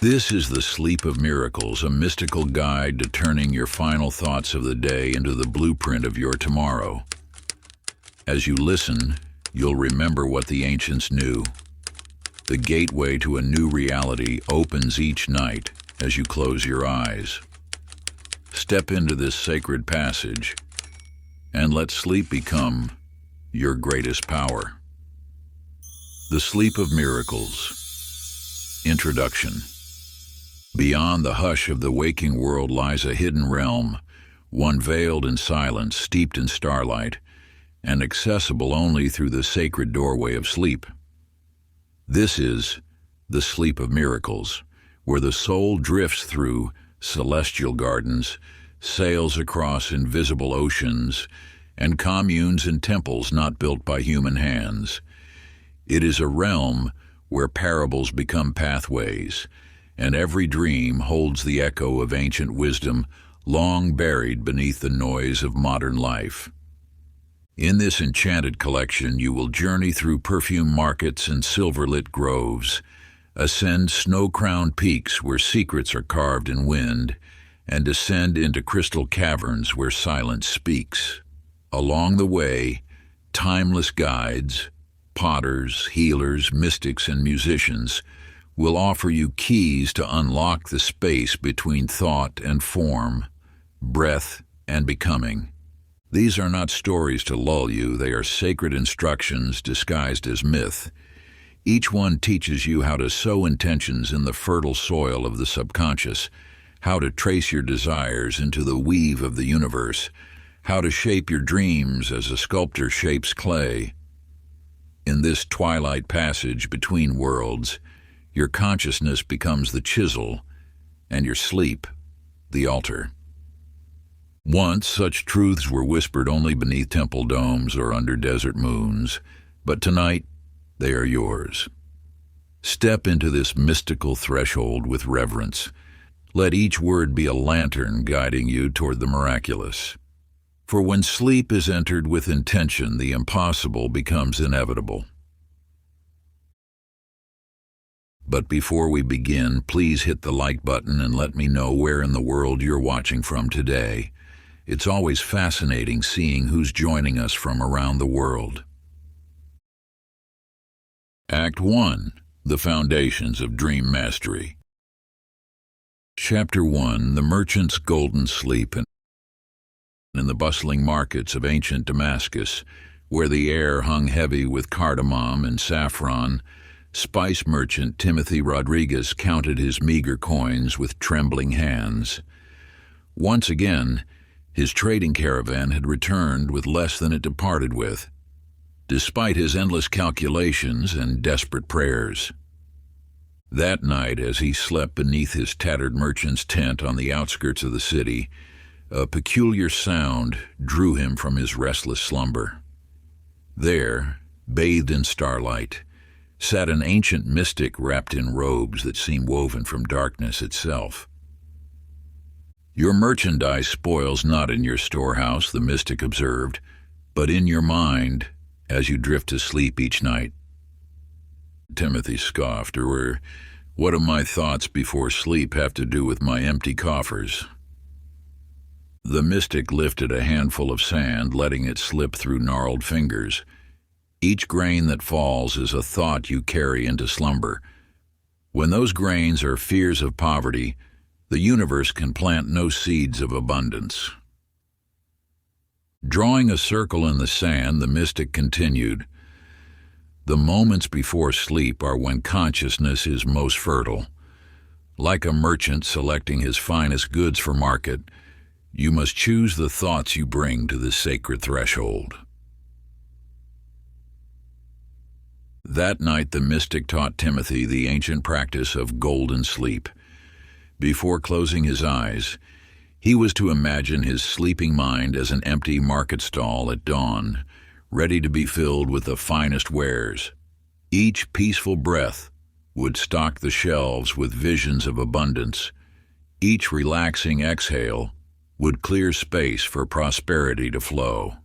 This is the Sleep of Miracles, a mystical guide to turning your final thoughts of the day into the blueprint of your tomorrow. As you listen, you'll remember what the ancients knew. The gateway to a new reality opens each night as you close your eyes. Step into this sacred passage and let sleep become your greatest power. The Sleep of Miracles. Introduction. Beyond the hush of the waking world lies a hidden realm, one veiled in silence, steeped in starlight, and accessible only through the sacred doorway of sleep. This is the Sleep of Miracles, where the soul drifts through celestial gardens, sails across invisible oceans, and communes in temples not built by human hands. It is a realm where parables become pathways, and every dream holds the echo of ancient wisdom long buried beneath the noise of modern life. In this enchanted collection, you will journey through perfume markets and silver-lit groves, ascend snow-crowned peaks where secrets are carved in wind, and descend into crystal caverns where silence speaks. Along the way, timeless guides, potters, healers, mystics, and musicians will offer you keys to unlock the space between thought and form, breath and becoming. These are not stories to lull you, they are sacred instructions disguised as myth. Each one teaches you how to sow intentions in the fertile soil of the subconscious, how to trace your desires into the weave of the universe, how to shape your dreams as a sculptor shapes clay. In this twilight passage between worlds, your consciousness becomes the chisel, and your sleep, the altar. Once such truths were whispered only beneath temple domes or under desert moons, but tonight they are yours. Step into this mystical threshold with reverence. Let each word be a lantern guiding you toward the miraculous. For when sleep is entered with intention, the impossible becomes inevitable. But before we begin, please hit the like button and let me know where in the world you're watching from today. It's always fascinating seeing who's joining us from around the world. Act 1. The Foundations of Dream Mastery. Chapter 1. The Merchant's Golden Sleep. In the bustling markets of ancient Damascus, where the air hung heavy with cardamom and saffron, spice merchant Timothy Rodriguez counted his meager coins with trembling hands. Once again, his trading caravan had returned with less than it departed with, despite his endless calculations and desperate prayers. That night, as he slept beneath his tattered merchant's tent on the outskirts of the city, a peculiar sound drew him from his restless slumber. There, bathed in starlight, sat an ancient mystic wrapped in robes that seemed woven from darkness itself. "Your merchandise spoils not in your storehouse," the mystic observed, "but in your mind as you drift to sleep each night." Timothy scoffed, "Or what do my thoughts before sleep have to do with my empty coffers?" The mystic lifted a handful of sand, letting it slip through gnarled fingers. Each grain that falls is a thought you carry into slumber. When those grains are fears of poverty, the universe can plant no seeds of abundance. Drawing a circle in the sand, the mystic continued, "The moments before sleep are when consciousness is most fertile. Like a merchant selecting his finest goods for market, you must choose the thoughts you bring to the sacred threshold." That night the mystic taught Timothy the ancient practice of golden sleep. Before closing his eyes, he was to imagine his sleeping mind as an empty market stall at dawn, ready to be filled with the finest wares. Each peaceful breath would stock the shelves with visions of abundance. Each relaxing exhale would clear space for prosperity to flow.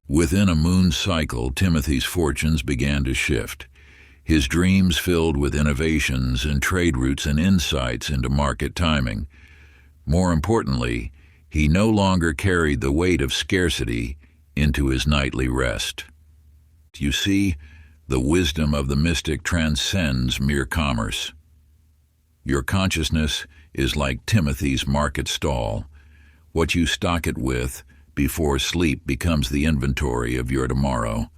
Within a moon cycle, Timothy's fortunes began to shift. his dreams filled with innovations and trade routes and insights into market timing. More importantly, he no longer carried the weight of scarcity into his nightly rest. You see, the wisdom of the mystic transcends mere commerce. Your consciousness is like Timothy's market stall. What you stock it with before sleep becomes the inventory of your tomorrow.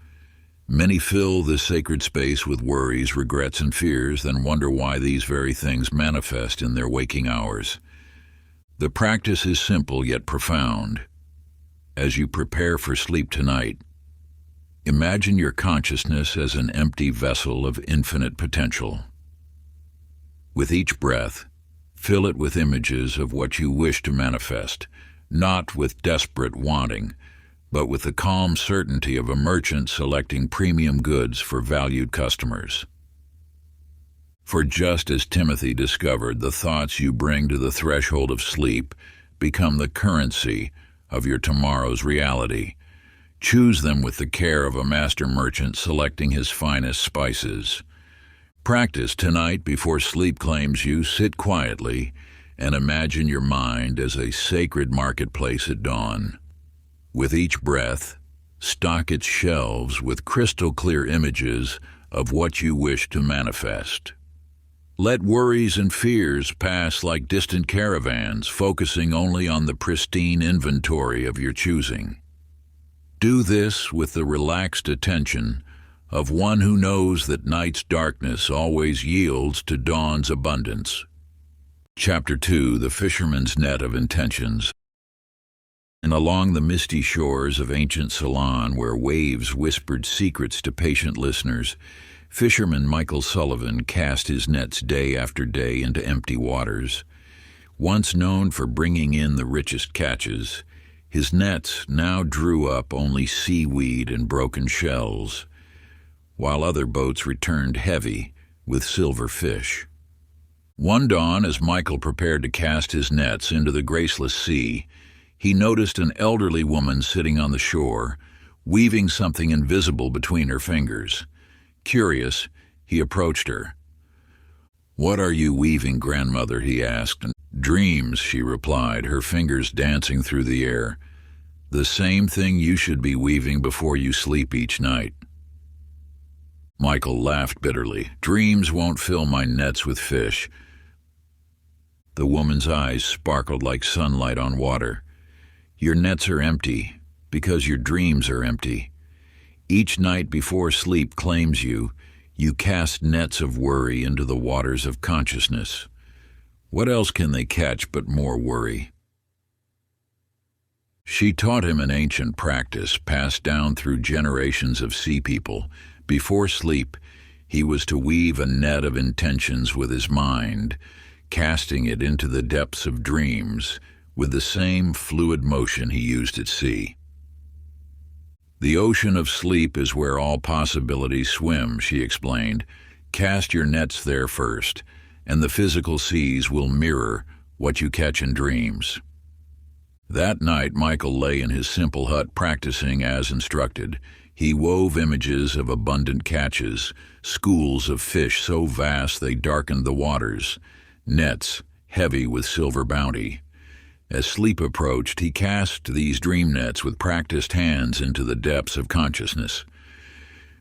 Many fill this sacred space with worries, regrets, and fears, then wonder why these very things manifest in their waking hours. The practice is simple yet profound. As you prepare for sleep tonight, imagine your consciousness as an empty vessel of infinite potential. With each breath, fill it with images of what you wish to manifest, not with desperate wanting, but with the calm certainty of a merchant selecting premium goods for valued customers. For just as Timothy discovered, the thoughts you bring to the threshold of sleep become the currency of your tomorrow's reality. Choose them with the care of a master merchant selecting his finest spices. Practice tonight before sleep claims you. Sit quietly and imagine your mind as a sacred marketplace at dawn. With each breath, stock its shelves with crystal-clear images of what you wish to manifest. Let worries and fears pass like distant caravans, focusing only on the pristine inventory of your choosing. Do this with the relaxed attention of one who knows that night's darkness always yields to dawn's abundance. Chapter 2: The Fisherman's Net of Intentions. And along the misty shores of ancient Ceylon, where waves whispered secrets to patient listeners, fisherman Michael Sullivan cast his nets day after day into empty waters. Once known for bringing in the richest catches, his nets now drew up only seaweed and broken shells, while other boats returned heavy with silver fish. One dawn, as Michael prepared to cast his nets into the graceless sea, he noticed an elderly woman sitting on the shore, weaving something invisible between her fingers. Curious, he approached her. "What are you weaving, grandmother?" he asked. "Dreams," she replied, her fingers dancing through the air. "The same thing you should be weaving before you sleep each night." Michael laughed bitterly. "Dreams won't fill my nets with fish." The woman's eyes sparkled like sunlight on water. "Your nets are empty because your dreams are empty. Each night before sleep claims you, you cast nets of worry into the waters of consciousness. What else can they catch but more worry?" She taught him an ancient practice passed down through generations of sea people. Before sleep, he was to weave a net of intentions with his mind, casting it into the depths of dreams with the same fluid motion he used at sea. "The ocean of sleep is where all possibilities swim," she explained. "Cast your nets there first, and the physical seas will mirror what you catch in dreams." That night, Michael lay in his simple hut practicing as instructed. He wove images of abundant catches, schools of fish so vast they darkened the waters, nets heavy with silver bounty. As sleep approached, he cast these dream nets with practiced hands into the depths of consciousness.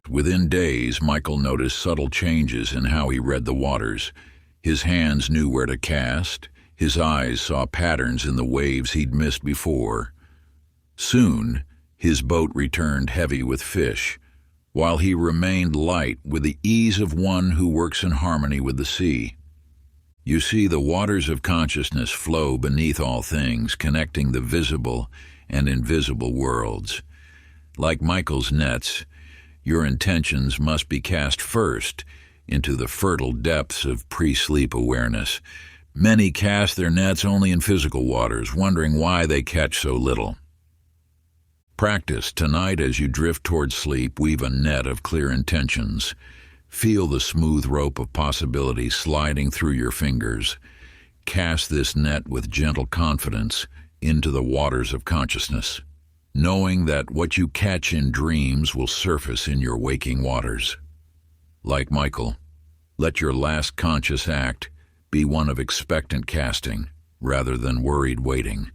Within days, Michael noticed subtle changes in how he read the waters. His hands knew where to cast. His eyes saw patterns in the waves he'd missed before. Soon, his boat returned heavy with fish, while he remained light with the ease of one who works in harmony with the sea. You see, the waters of consciousness flow beneath all things, connecting the visible and invisible worlds. Like Michael's nets, your intentions must be cast first into the fertile depths of pre-sleep awareness. Many cast their nets only in physical waters, wondering why they catch so little. Practice tonight as you drift toward sleep. Weave a net of clear intentions. Feel the smooth rope of possibility sliding through your fingers. Cast this net with gentle confidence into the waters of consciousness, knowing that what you catch in dreams will surface in your waking waters. Like Michael, let your last conscious act be one of expectant casting rather than worried waiting.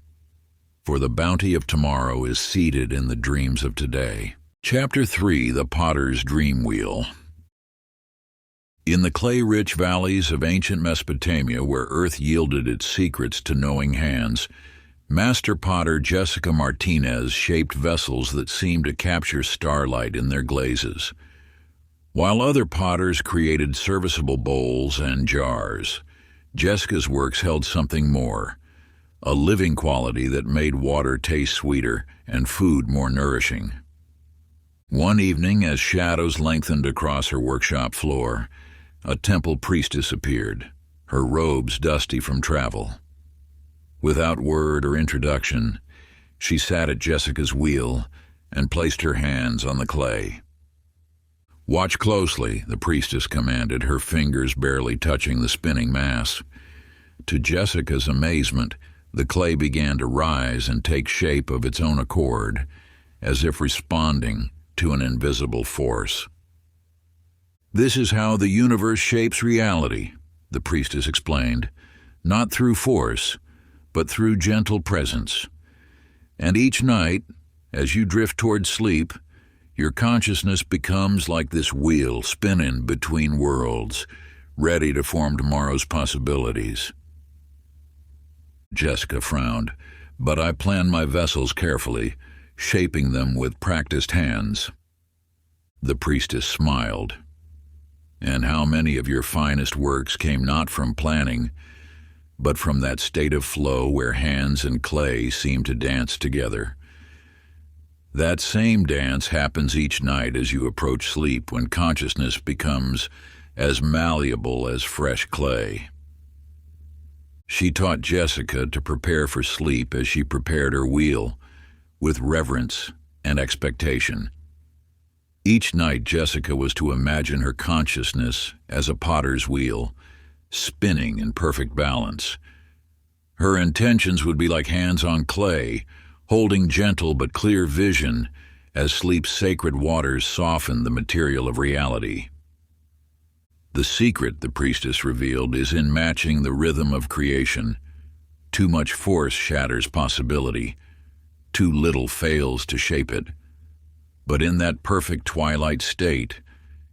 For the bounty of tomorrow is seated in the dreams of today. Chapter 3: The Potter's Dream Wheel. In the clay-rich valleys of ancient Mesopotamia, where earth yielded its secrets to knowing hands, master potter Jessica Martinez shaped vessels that seemed to capture starlight in their glazes, while other potters created serviceable bowls and jars. Jessica's works held something more, a living quality that made water taste sweeter and food more nourishing. One evening, as shadows lengthened across her workshop floor, a temple priestess appeared, her robes dusty from travel. Without word or introduction, she sat at Jessica's wheel and placed her hands on the clay. "Watch closely," the priestess commanded, her fingers barely touching the spinning mass. To Jessica's amazement, the clay began to rise and take shape of its own accord, as if responding to an invisible force. "This is how the universe shapes reality," the priestess explained, "not through force, but through gentle presence. And each night, as you drift toward sleep, your consciousness becomes like this wheel spinning between worlds, ready to form tomorrow's possibilities." Jessica frowned. "But I plan my vessels carefully, shaping them with practiced hands." The priestess smiled. "And how many of your finest works came not from planning, but from that state of flow where hands and clay seem to dance together? That same dance happens each night as you approach sleep, when consciousness becomes as malleable as fresh clay." She taught Jessica to prepare for sleep as she prepared her wheel, with reverence and expectation. Each night, Jessica was to imagine her consciousness as a potter's wheel, spinning in perfect balance. Her intentions would be like hands on clay, holding gentle but clear vision as sleep's sacred waters soften the material of reality. The secret, the priestess revealed, is in matching the rhythm of creation. Too much force shatters possibility. Too little fails to shape it. But in that perfect twilight state,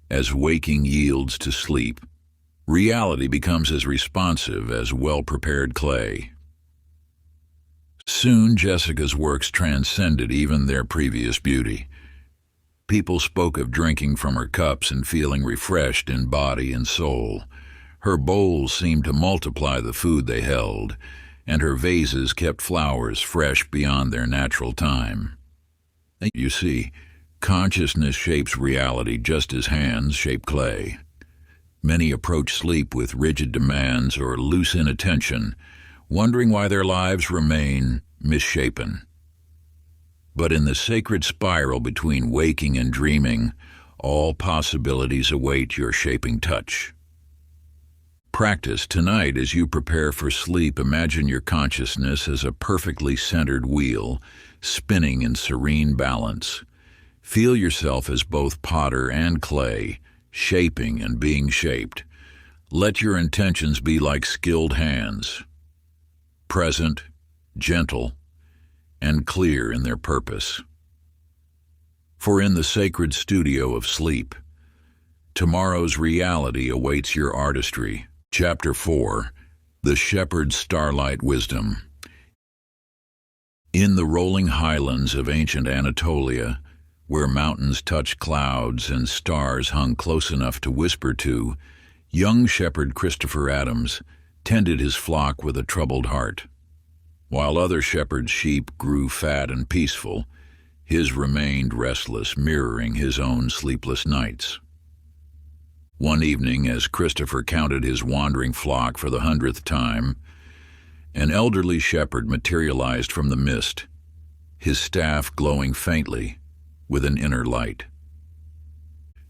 as waking yields to sleep, reality becomes as responsive as well-prepared clay. Soon Jessica's works transcended even their previous beauty. People spoke of drinking from her cups and feeling refreshed in body and soul. Her bowls seemed to multiply the food they held, and her vases kept flowers fresh beyond their natural time. You see, consciousness shapes reality just as hands shape clay. Many approach sleep with rigid demands or loose inattention, wondering why their lives remain misshapen. But in the sacred spiral between waking and dreaming, all possibilities await your shaping touch. Practice tonight as you prepare for sleep. Imagine your consciousness as a perfectly centered wheel, spinning in serene balance. Feel yourself as both potter and clay, shaping and being shaped. Let your intentions be like skilled hands, present, gentle, and clear in their purpose. For in the sacred studio of sleep, tomorrow's reality awaits your artistry. Chapter 4: The Shepherd's Starlight Wisdom. In the rolling highlands of ancient Anatolia, where mountains touched clouds and stars hung close enough to whisper to, young shepherd Christopher Adams tended his flock with a troubled heart. While other shepherds' sheep grew fat and peaceful, his remained restless, mirroring his own sleepless nights. One evening, as Christopher counted his wandering flock for the 100th time, an elderly shepherd materialized from the mist, his staff glowing faintly with an inner light.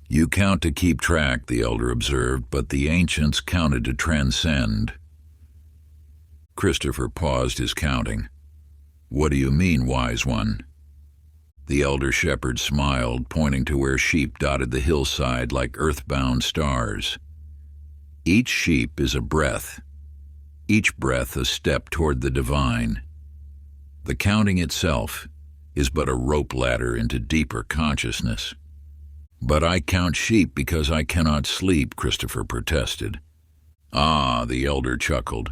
"You count to keep track," the elder observed, "but the ancients counted to transcend." Christopher paused his counting. "What do you mean, wise one?" The elder shepherd smiled, pointing to where sheep dotted the hillside like earthbound stars. Each sheep is a breath, each breath a step toward the divine. The counting itself is but a rope ladder into deeper consciousness. "But I count sheep because I cannot sleep," Christopher protested. "Ah," the elder chuckled.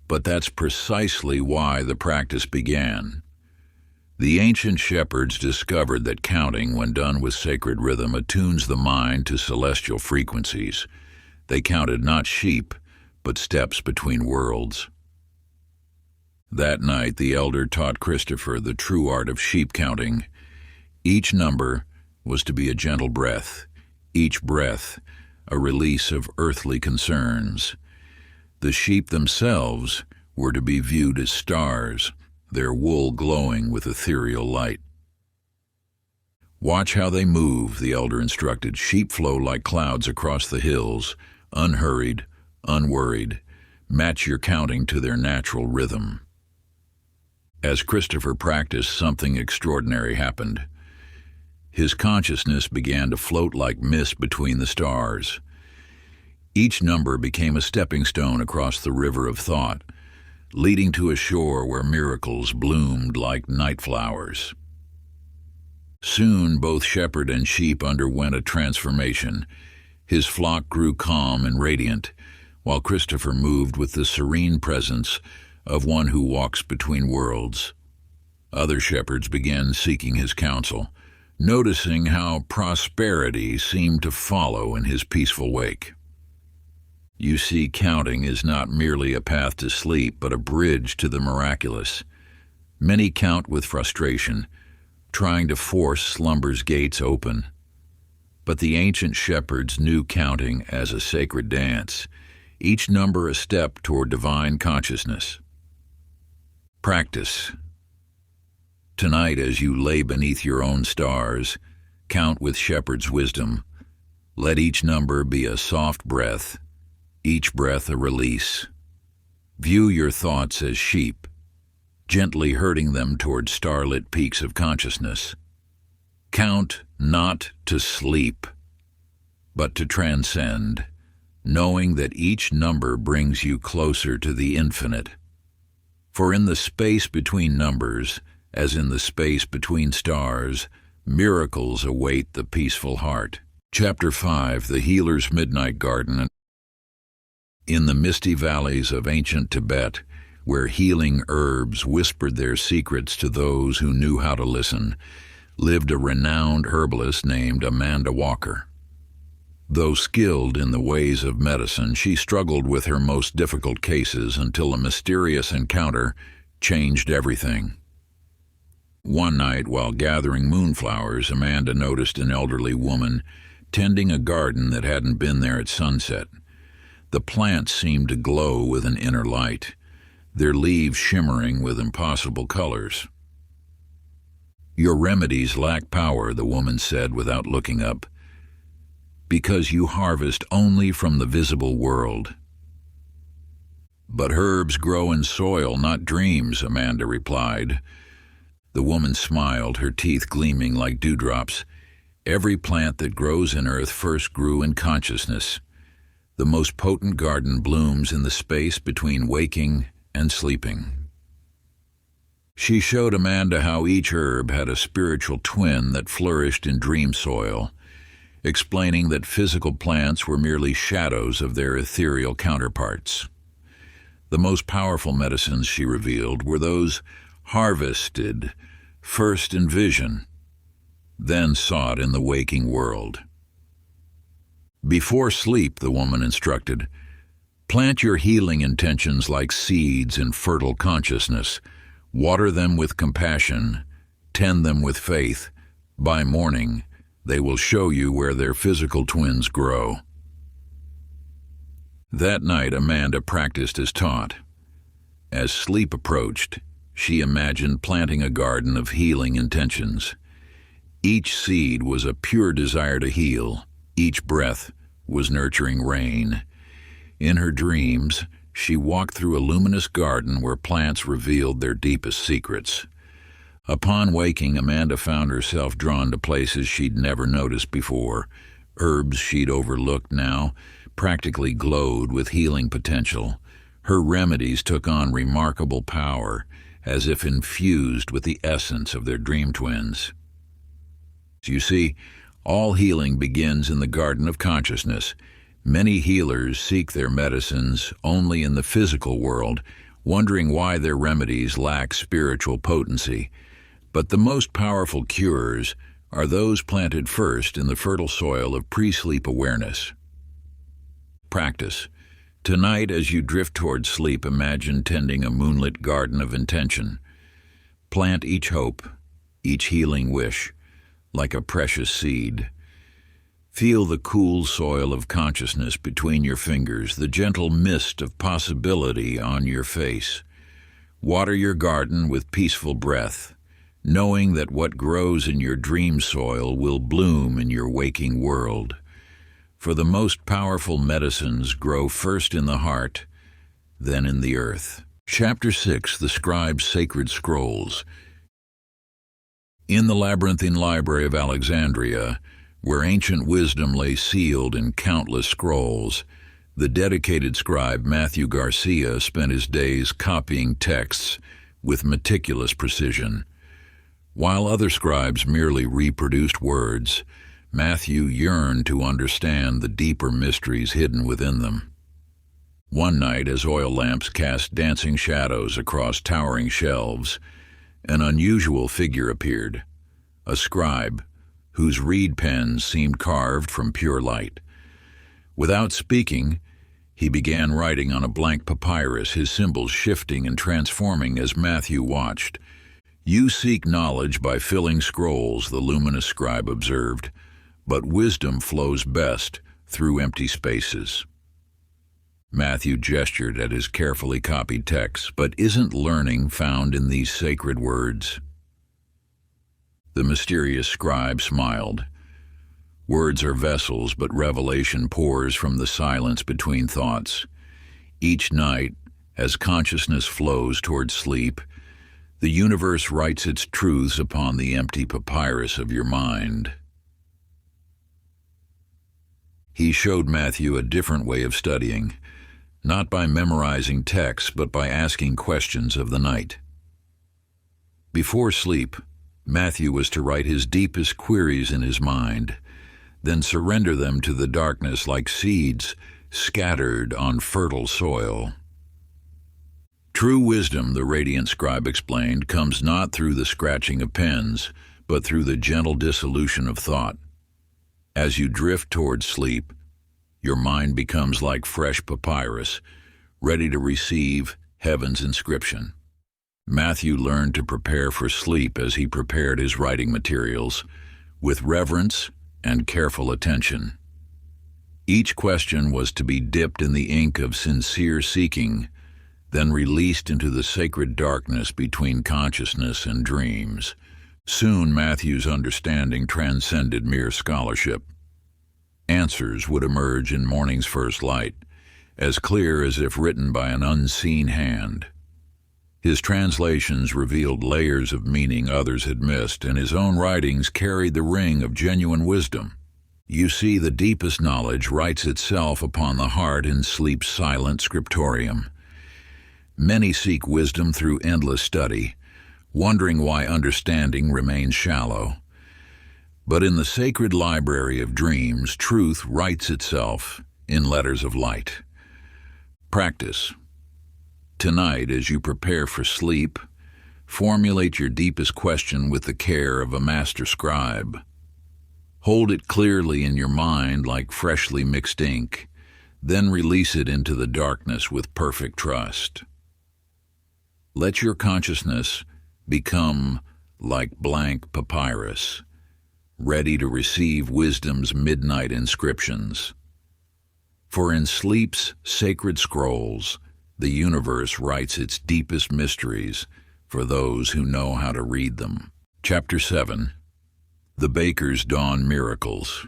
"But that's precisely why the practice began. The ancient shepherds discovered that counting, when done with sacred rhythm, attunes the mind to celestial frequencies. They counted not sheep, but steps between worlds." That night, the elder taught Christopher the true art of sheep counting. Each number was to be a gentle breath, each breath a release of earthly concerns. The sheep themselves were to be viewed as stars, their wool glowing with ethereal light. "Watch how they move," the elder instructed. "Sheep flow like clouds across the hills, unhurried, unworried. Match your counting to their natural rhythm." As Christopher practiced, something extraordinary happened. His consciousness began to float like mist between the stars. Each number became a stepping stone across the river of thought, leading to a shore where miracles bloomed like night flowers. Soon both shepherd and sheep underwent a transformation. His flock grew calm and radiant, while Christopher moved with the serene presence of one who walks between worlds. Other shepherds began seeking his counsel, noticing how prosperity seemed to follow in his peaceful wake. "You see, counting is not merely a path to sleep, but a bridge to the miraculous. Many count with frustration, trying to force slumber's gates open. But the ancient shepherds knew counting as a sacred dance, each number a step toward divine consciousness." Practice. Tonight, as you lay beneath your own stars, count with shepherd's wisdom. Let each number be a soft breath, each breath a release. View your thoughts as sheep, gently herding them toward starlit peaks of consciousness. Count not to sleep, but to transcend, knowing that each number brings you closer to the infinite. For in the space between numbers, as in the space between stars, miracles await the peaceful heart. Chapter 5, The Healer's Midnight Garden. In the misty valleys of ancient Tibet, where healing herbs whispered their secrets to those who knew how to listen, lived a renowned herbalist named Amanda Walker. Though skilled in the ways of medicine, she struggled with her most difficult cases until a mysterious encounter changed everything. One night, while gathering moonflowers, Amanda noticed an elderly woman tending a garden that hadn't been there at sunset. The plants seemed to glow with an inner light, their leaves shimmering with impossible colors. "Your remedies lack power," the woman said without looking up, "because you harvest only from the visible world." "But herbs grow in soil, not dreams," Amanda replied. The woman smiled, her teeth gleaming like dewdrops. "Every plant that grows in earth first grew in consciousness. The most potent garden blooms in the space between waking and sleeping." She showed Amanda how each herb had a spiritual twin that flourished in dream soil, explaining that physical plants were merely shadows of their ethereal counterparts. The most powerful medicines, she revealed, were those harvested first in vision, then sought in the waking world. "Before sleep," the woman instructed, "plant your healing intentions like seeds in fertile consciousness. Water them with compassion, tend them with faith. By morning, they will show you where their physical twins grow." That night, Amanda practiced as taught. As sleep approached, she imagined planting a garden of healing intentions. Each seed was a pure desire to heal. Each breath was nurturing rain. In her dreams, she walked through a luminous garden where plants revealed their deepest secrets. Upon waking, Amanda found herself drawn to places she'd never noticed before. Herbs she'd overlooked now practically glowed with healing potential. Her remedies took on remarkable power, as if infused with the essence of their dream twins. You see, all healing begins in the garden of consciousness. Many healers seek their medicines only in the physical world, wondering why their remedies lack spiritual potency. But the most powerful cures are those planted first in the fertile soil of pre-sleep awareness. Practice. Tonight, as you drift toward sleep, imagine tending a moonlit garden of intention. Plant each hope, each healing wish, like a precious seed. Feel the cool soil of consciousness between your fingers, the gentle mist of possibility on your face. Water your garden with peaceful breath, knowing that what grows in your dream soil will bloom in your waking world. For the most powerful medicines grow first in the heart, then in the earth. Chapter 6, The Scribe's Sacred Scrolls. In the labyrinthine library of Alexandria, where ancient wisdom lay sealed in countless scrolls, the dedicated scribe Matthew Garcia spent his days copying texts with meticulous precision. While other scribes merely reproduced words, Matthew yearned to understand the deeper mysteries hidden within them. One night, as oil lamps cast dancing shadows across towering shelves, an unusual figure appeared, a scribe whose reed pens seemed carved from pure light. Without speaking, he began writing on a blank papyrus, his symbols shifting and transforming as Matthew watched. "You seek knowledge by filling scrolls," the luminous scribe observed, "but wisdom flows best through empty spaces." Matthew gestured at his carefully copied texts. "But isn't learning found in these sacred words?" The mysterious scribe smiled. "Words are vessels, but revelation pours from the silence between thoughts. Each night, as consciousness flows toward sleep, the universe writes its truths upon the empty papyrus of your mind." He showed Matthew a different way of studying, not by memorizing texts, but by asking questions of the night. Before sleep, Matthew was to write his deepest queries in his mind, then surrender them to the darkness like seeds scattered on fertile soil. True wisdom, the radiant scribe explained, comes not through the scratching of pens, but through the gentle dissolution of thought. As you drift toward sleep, your mind becomes like fresh papyrus, ready to receive heaven's inscription. Matthew learned to prepare for sleep as he prepared his writing materials, with reverence and careful attention. Each question was to be dipped in the ink of sincere seeking, then released into the sacred darkness between consciousness and dreams. Soon Matthew's understanding transcended mere scholarship. Answers would emerge in morning's first light, as clear as if written by an unseen hand. His translations revealed layers of meaning others had missed, and his own writings carried the ring of genuine wisdom. You see, the deepest knowledge writes itself upon the heart in sleep's silent scriptorium. Many seek wisdom through endless study, wondering why understanding remains shallow. But in the sacred library of dreams, truth writes itself in letters of light. Practice. Tonight, as you prepare for sleep, formulate your deepest question with the care of a master scribe. Hold it clearly in your mind like freshly mixed ink, then release it into the darkness with perfect trust. Let your consciousness become like blank papyrus, ready to receive wisdom's midnight inscriptions. For in sleep's sacred scrolls, the universe writes its deepest mysteries for those who know how to read them. Chapter 7. The Baker's Dawn Miracles.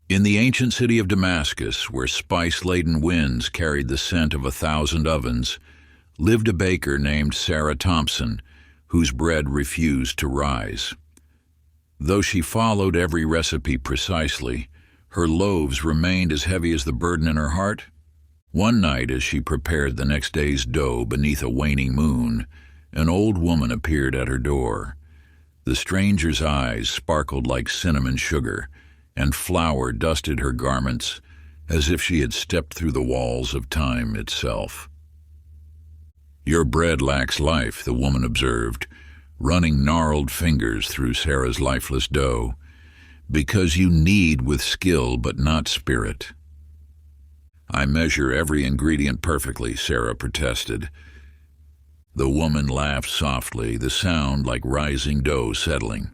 In the ancient city of Damascus, where spice-laden winds carried the scent of 1,000 ovens, lived a baker named Sarah Thompson, whose bread refused to rise. Though she followed every recipe precisely, her loaves remained as heavy as the burden in her heart. One night, as she prepared the next day's dough beneath a waning moon, an old woman appeared at her door. The stranger's eyes sparkled like cinnamon sugar, and flour dusted her garments as if she had stepped through the walls of time itself. "Your bread lacks life," the woman observed, running gnarled fingers through Sarah's lifeless dough, "because you knead with skill but not spirit." "I measure every ingredient perfectly," Sarah protested. The woman laughed softly, the sound like rising dough settling.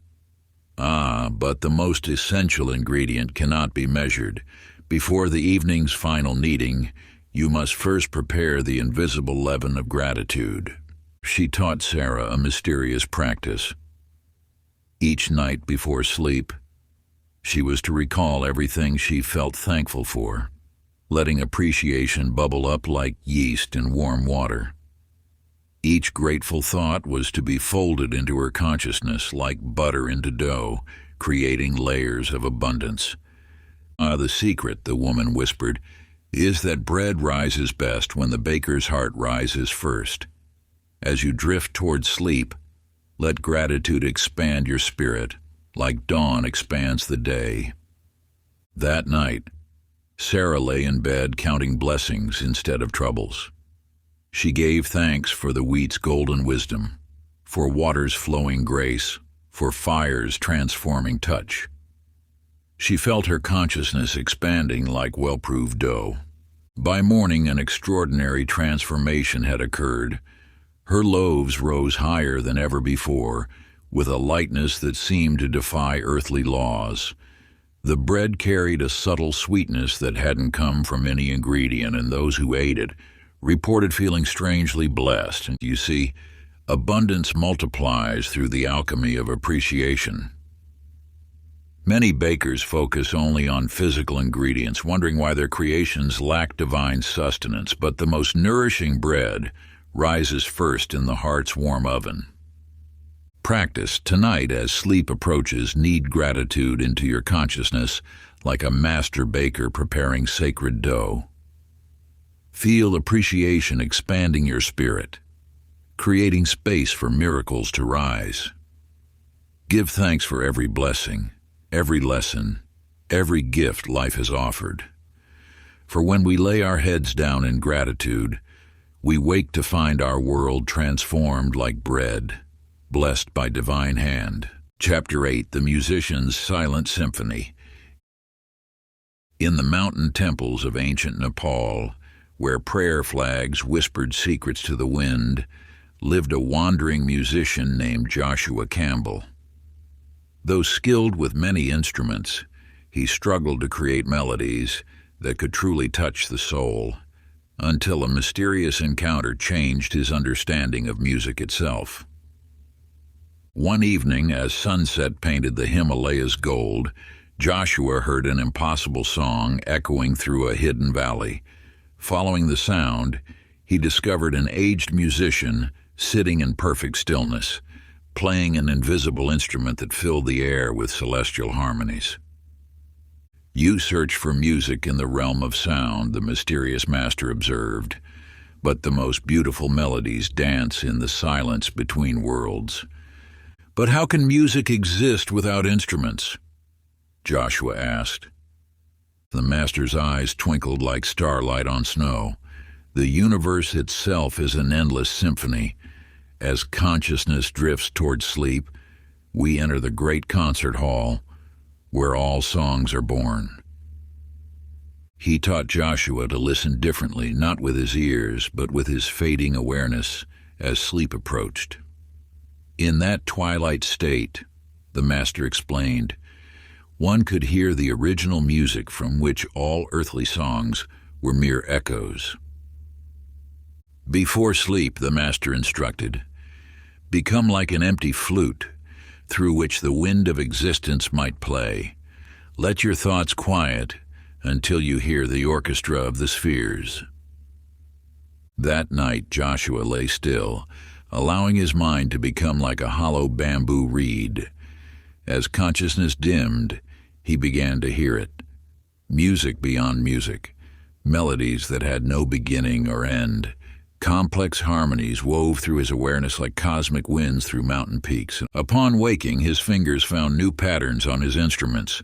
"Ah, but the most essential ingredient cannot be measured. Before the evening's final kneading, you must first prepare the invisible leaven of gratitude." She taught Sarah a mysterious practice. Each night before sleep, she was to recall everything she felt thankful for, letting appreciation bubble up like yeast in warm water. Each grateful thought was to be folded into her consciousness like butter into dough, creating layers of abundance. The secret," the woman whispered, "is that bread rises best when the baker's heart rises first. As you drift toward sleep, let gratitude expand your spirit, like dawn expands the day." That night, Sarah lay in bed counting blessings instead of troubles. She gave thanks for the wheat's golden wisdom, for water's flowing grace, for fire's transforming touch. She felt her consciousness expanding like well-proved dough. By morning, an extraordinary transformation had occurred. Her loaves rose higher than ever before, with a lightness that seemed to defy earthly laws. The bread carried a subtle sweetness that hadn't come from any ingredient, and those who ate it reported feeling strangely blessed. And you see, abundance multiplies through the alchemy of appreciation. Many bakers focus only on physical ingredients, wondering why their creations lack divine sustenance, but the most nourishing bread rises first in the heart's warm oven. Practice tonight as sleep approaches. Knead gratitude into your consciousness like a master baker preparing sacred dough. Feel appreciation expanding your spirit, creating space for miracles to rise. Give thanks for every blessing, every lesson, every gift life has offered. For when we lay our heads down in gratitude, we wake to find our world transformed like bread, blessed by divine hand. Chapter 8: The Musician's Silent Symphony. In the mountain temples of ancient Nepal, where prayer flags whispered secrets to the wind, lived a wandering musician named Joshua Campbell. Though skilled with many instruments, he struggled to create melodies that could truly touch the soul, until a mysterious encounter changed his understanding of music itself. One evening, as sunset painted the Himalayas gold, Joshua heard an impossible song echoing through a hidden valley. Following the sound, he discovered an aged musician sitting in perfect stillness, playing an invisible instrument that filled the air with celestial harmonies. "You search for music in the realm of sound," the mysterious master observed, "but the most beautiful melodies dance in the silence between worlds." "But how can music exist without instruments?" Joshua asked. The master's eyes twinkled like starlight on snow. "The universe itself is an endless symphony. As consciousness drifts toward sleep, we enter the great concert hall, where all songs are born." He taught Joshua to listen differently, not with his ears, but with his fading awareness as sleep approached. In that twilight state, the master explained, one could hear the original music from which all earthly songs were mere echoes. Before sleep, the master instructed, become like an empty flute through which the wind of existence might play. Let your thoughts quiet until you hear the orchestra of the spheres. That night, Joshua lay still, allowing his mind to become like a hollow bamboo reed. As consciousness dimmed, he began to hear it. Music beyond music, melodies that had no beginning or end. Complex harmonies wove through his awareness like cosmic winds through mountain peaks. Upon waking, his fingers found new patterns on his instruments,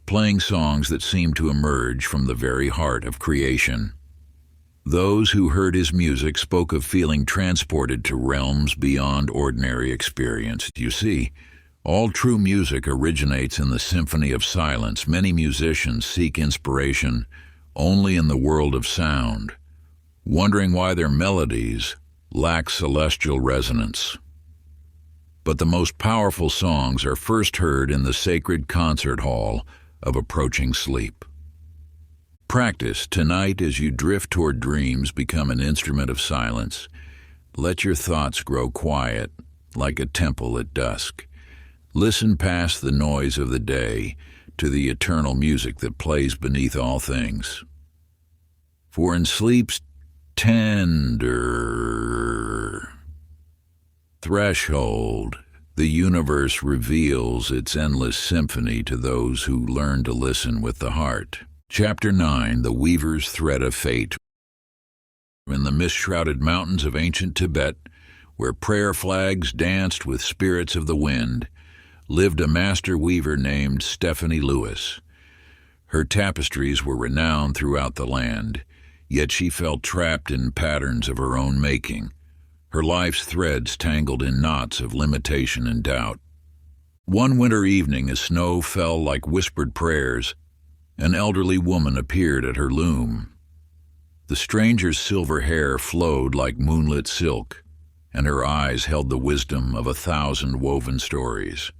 playing songs that seemed to emerge from the very heart of creation. Those who heard his music spoke of feeling transported to realms beyond ordinary experience. You see, all true music originates in the symphony of silence. Many musicians seek inspiration only in the world of sound, wondering why their melodies lack celestial resonance. But the most powerful songs are first heard in the sacred concert hall of approaching sleep. Practice tonight as you drift toward dreams. Become an instrument of silence. Let your thoughts grow quiet like a temple at dusk. Listen past the noise of the day to the eternal music that plays beneath all things. For in sleep's tender threshold, the universe reveals its endless symphony to those who learn to listen with the heart. Chapter 9, The Weaver's Thread of Fate. In the mist-shrouded mountains of ancient Tibet, where prayer flags danced with spirits of the wind, lived a master weaver named Stephanie Lewis. Her tapestries were renowned throughout the land, yet she felt trapped in patterns of her own making, her life's threads tangled in knots of limitation and doubt. One winter evening, as snow fell like whispered prayers, an elderly woman appeared at her loom. The stranger's silver hair flowed like moonlit silk, and her eyes held the wisdom of 1,000 woven stories.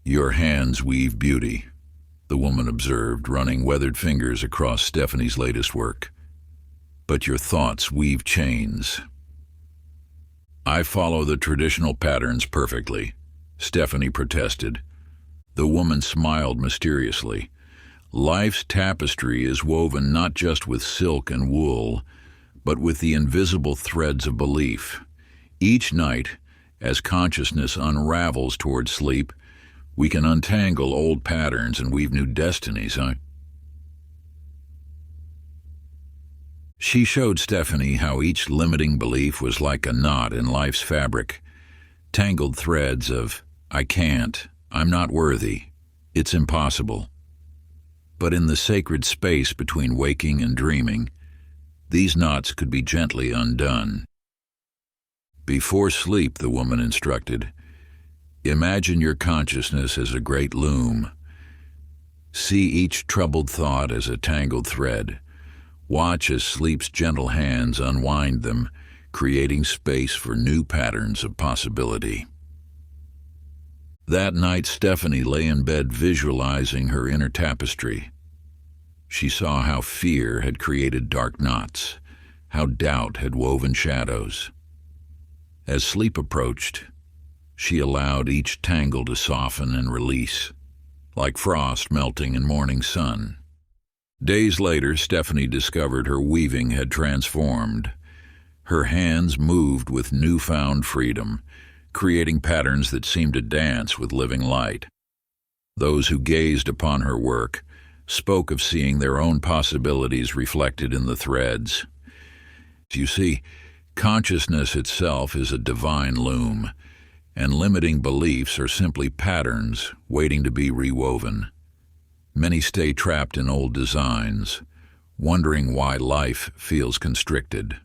"Your hands weave beauty," the woman observed, running weathered fingers across Stephanie's latest work. "But your thoughts weave chains." "I follow the traditional patterns perfectly," Stephanie protested. The woman smiled mysteriously. "Life's tapestry is woven not just with silk and wool, but with the invisible threads of belief. Each night, as consciousness unravels toward sleep, we can untangle old patterns and weave new destinies." She showed Stephanie how each limiting belief was like a knot in life's fabric, tangled threads of, "I can't, I'm not worthy, it's impossible." But in the sacred space between waking and dreaming, these knots could be gently undone. "Before sleep," the woman instructed, "imagine your consciousness as a great loom. See each troubled thought as a tangled thread. Watch as sleep's gentle hands unwind them, creating space for new patterns of possibility." That night, Stephanie lay in bed visualizing her inner tapestry. She saw how fear had created dark knots, how doubt had woven shadows. As sleep approached, she allowed each tangle to soften and release, like frost melting in morning sun. Days later, Stephanie discovered her weaving had transformed. Her hands moved with newfound freedom, creating patterns that seemed to dance with living light. Those who gazed upon her work spoke of seeing their own possibilities reflected in the threads. You see, consciousness itself is a divine loom, and limiting beliefs are simply patterns waiting to be rewoven. Many stay trapped in old designs, wondering why life feels constricted.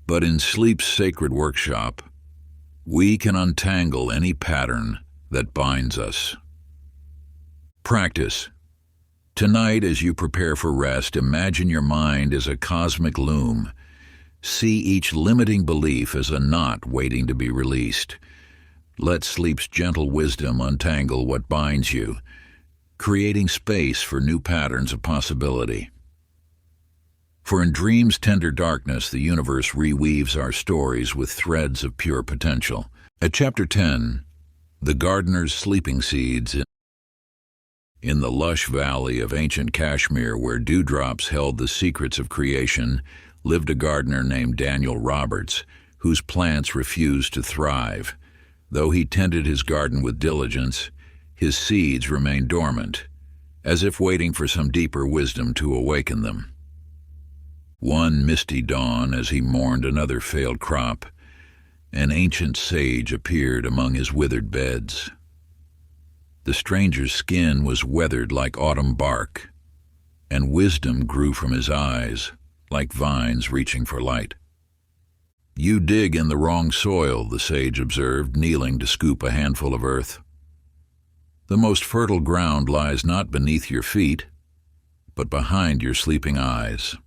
But in sleep's sacred workshop, we can untangle any pattern that binds us. Practice. Tonight, as you prepare for rest, imagine your mind as a cosmic loom. See each limiting belief as a knot waiting to be released. Let sleep's gentle wisdom untangle what binds you, creating space for new patterns of possibility. For in dream's tender darkness, the universe reweaves our stories with threads of pure potential. At Chapter 10, The Gardener's Sleeping Seeds. In the lush valley of ancient Kashmir, where dewdrops held the secrets of creation, lived a gardener named Daniel Roberts, whose plants refused to thrive. Though he tended his garden with diligence, his seeds remained dormant, as if waiting for some deeper wisdom to awaken them. One misty dawn, as he mourned another failed crop, an ancient sage appeared among his withered beds. The stranger's skin was weathered like autumn bark, and wisdom grew from his eyes, like vines reaching for light. "You dig in the wrong soil," the sage observed, kneeling to scoop a handful of earth. "The most fertile ground lies not beneath your feet, but behind your sleeping eyes."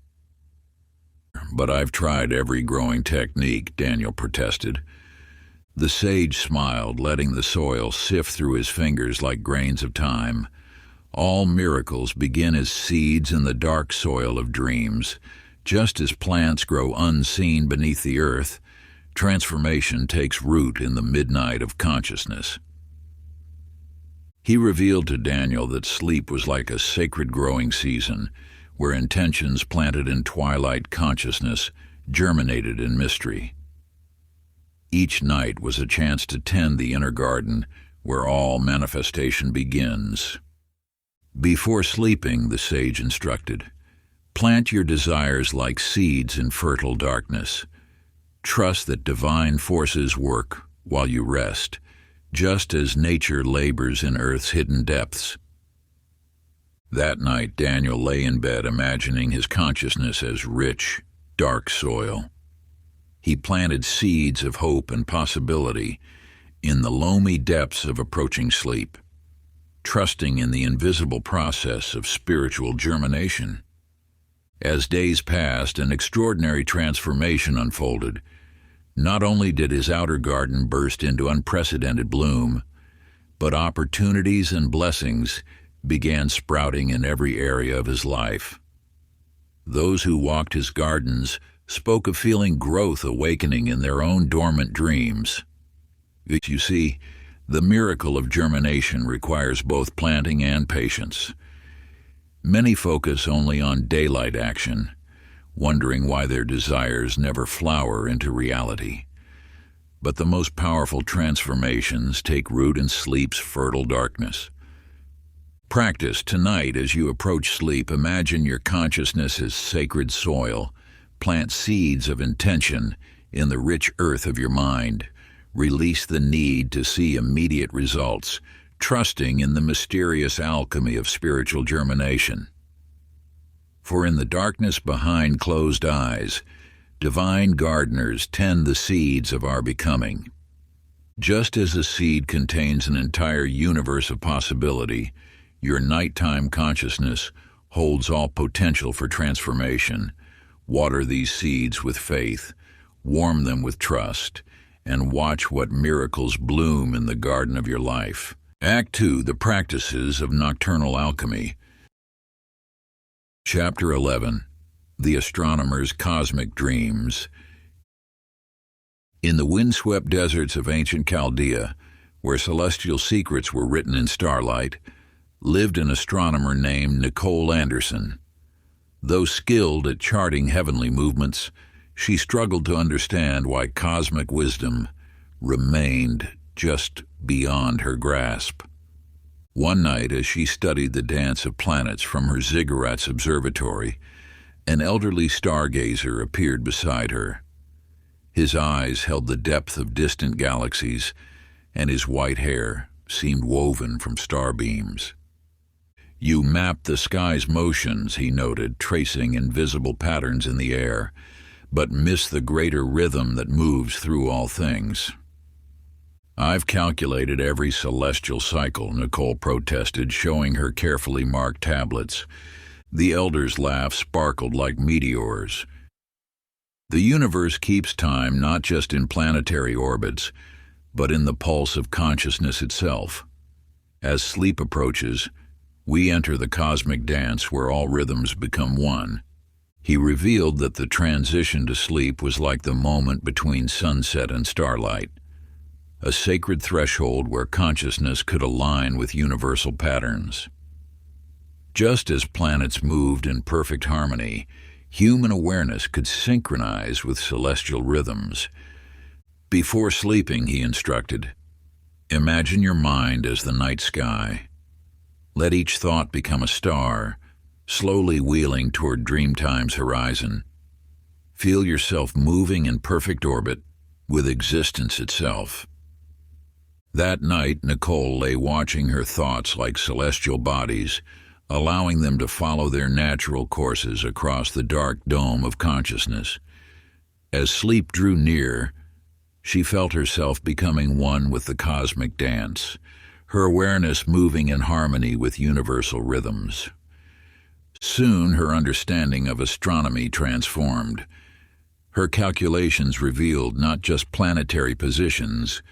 "But I've tried every growing technique," Daniel protested. The sage smiled, letting the soil sift through his fingers like grains of time. "All miracles begin as seeds in the dark soil of dreams. Just as plants grow unseen beneath the earth, transformation takes root in the midnight of consciousness." He revealed to Daniel that sleep was like a sacred growing season, where intentions planted in twilight consciousness germinated in mystery. Each night was a chance to tend the inner garden, where all manifestation begins. Before sleeping, the sage instructed, plant your desires like seeds in fertile darkness. Trust that divine forces work while you rest, just as nature labors in Earth's hidden depths. That night, Daniel lay in bed imagining his consciousness as rich, dark soil. He planted seeds of hope and possibility in the loamy depths of approaching sleep, trusting in the invisible process of spiritual germination. As days passed, an extraordinary transformation unfolded. Not only did his outer garden burst into unprecedented bloom, but opportunities and blessings began sprouting in every area of his life. Those who walked his gardens spoke of feeling growth awakening in their own dormant dreams. You see, the miracle of germination requires both planting and patience. Many focus only on daylight action, wondering why their desires never flower into reality. But the most powerful transformations take root in sleep's fertile darkness. Practice tonight as you approach sleep. Imagine your consciousness as sacred soil. Plant seeds of intention in the rich earth of your mind. Release the need to see immediate results, trusting in the mysterious alchemy of spiritual germination. For in the darkness behind closed eyes, divine gardeners tend the seeds of our becoming. Just as a seed contains an entire universe of possibility, your nighttime consciousness holds all potential for transformation. Water these seeds with faith, warm them with trust, and watch what miracles bloom in the garden of your life. Act 2. The Practices of Nocturnal Alchemy. Chapter 11. The Astronomer's Cosmic Dreams. In the windswept deserts of ancient Chaldea, where celestial secrets were written in starlight, lived an astronomer named Nicole Anderson. Though skilled at charting heavenly movements, she struggled to understand why cosmic wisdom remained just beyond her grasp. One night, as she studied the dance of planets from her Ziggurat's observatory, an elderly stargazer appeared beside her. His eyes held the depth of distant galaxies, and his white hair seemed woven from starbeams. "You map the sky's motions," he noted, tracing invisible patterns in the air, "but miss the greater rhythm that moves through all things." "I've calculated every celestial cycle," Nicole protested, showing her carefully marked tablets. The elder's laugh sparkled like meteors. "The universe keeps time not just in planetary orbits, but in the pulse of consciousness itself. As sleep approaches, we enter the cosmic dance where all rhythms become one." He revealed that the transition to sleep was like the moment between sunset and starlight, a sacred threshold where consciousness could align with universal patterns. Just as planets moved in perfect harmony, human awareness could synchronize with celestial rhythms. Before sleeping, he instructed, imagine your mind as the night sky. Let each thought become a star, slowly wheeling toward Dreamtime's horizon. Feel yourself moving in perfect orbit with existence itself. That night, Nicole lay watching her thoughts like celestial bodies, allowing them to follow their natural courses across the dark dome of consciousness. As sleep drew near, she felt herself becoming one with the cosmic dance, her awareness moving in harmony with universal rhythms. Soon, her understanding of astronomy transformed. Her calculations revealed not just planetary positions,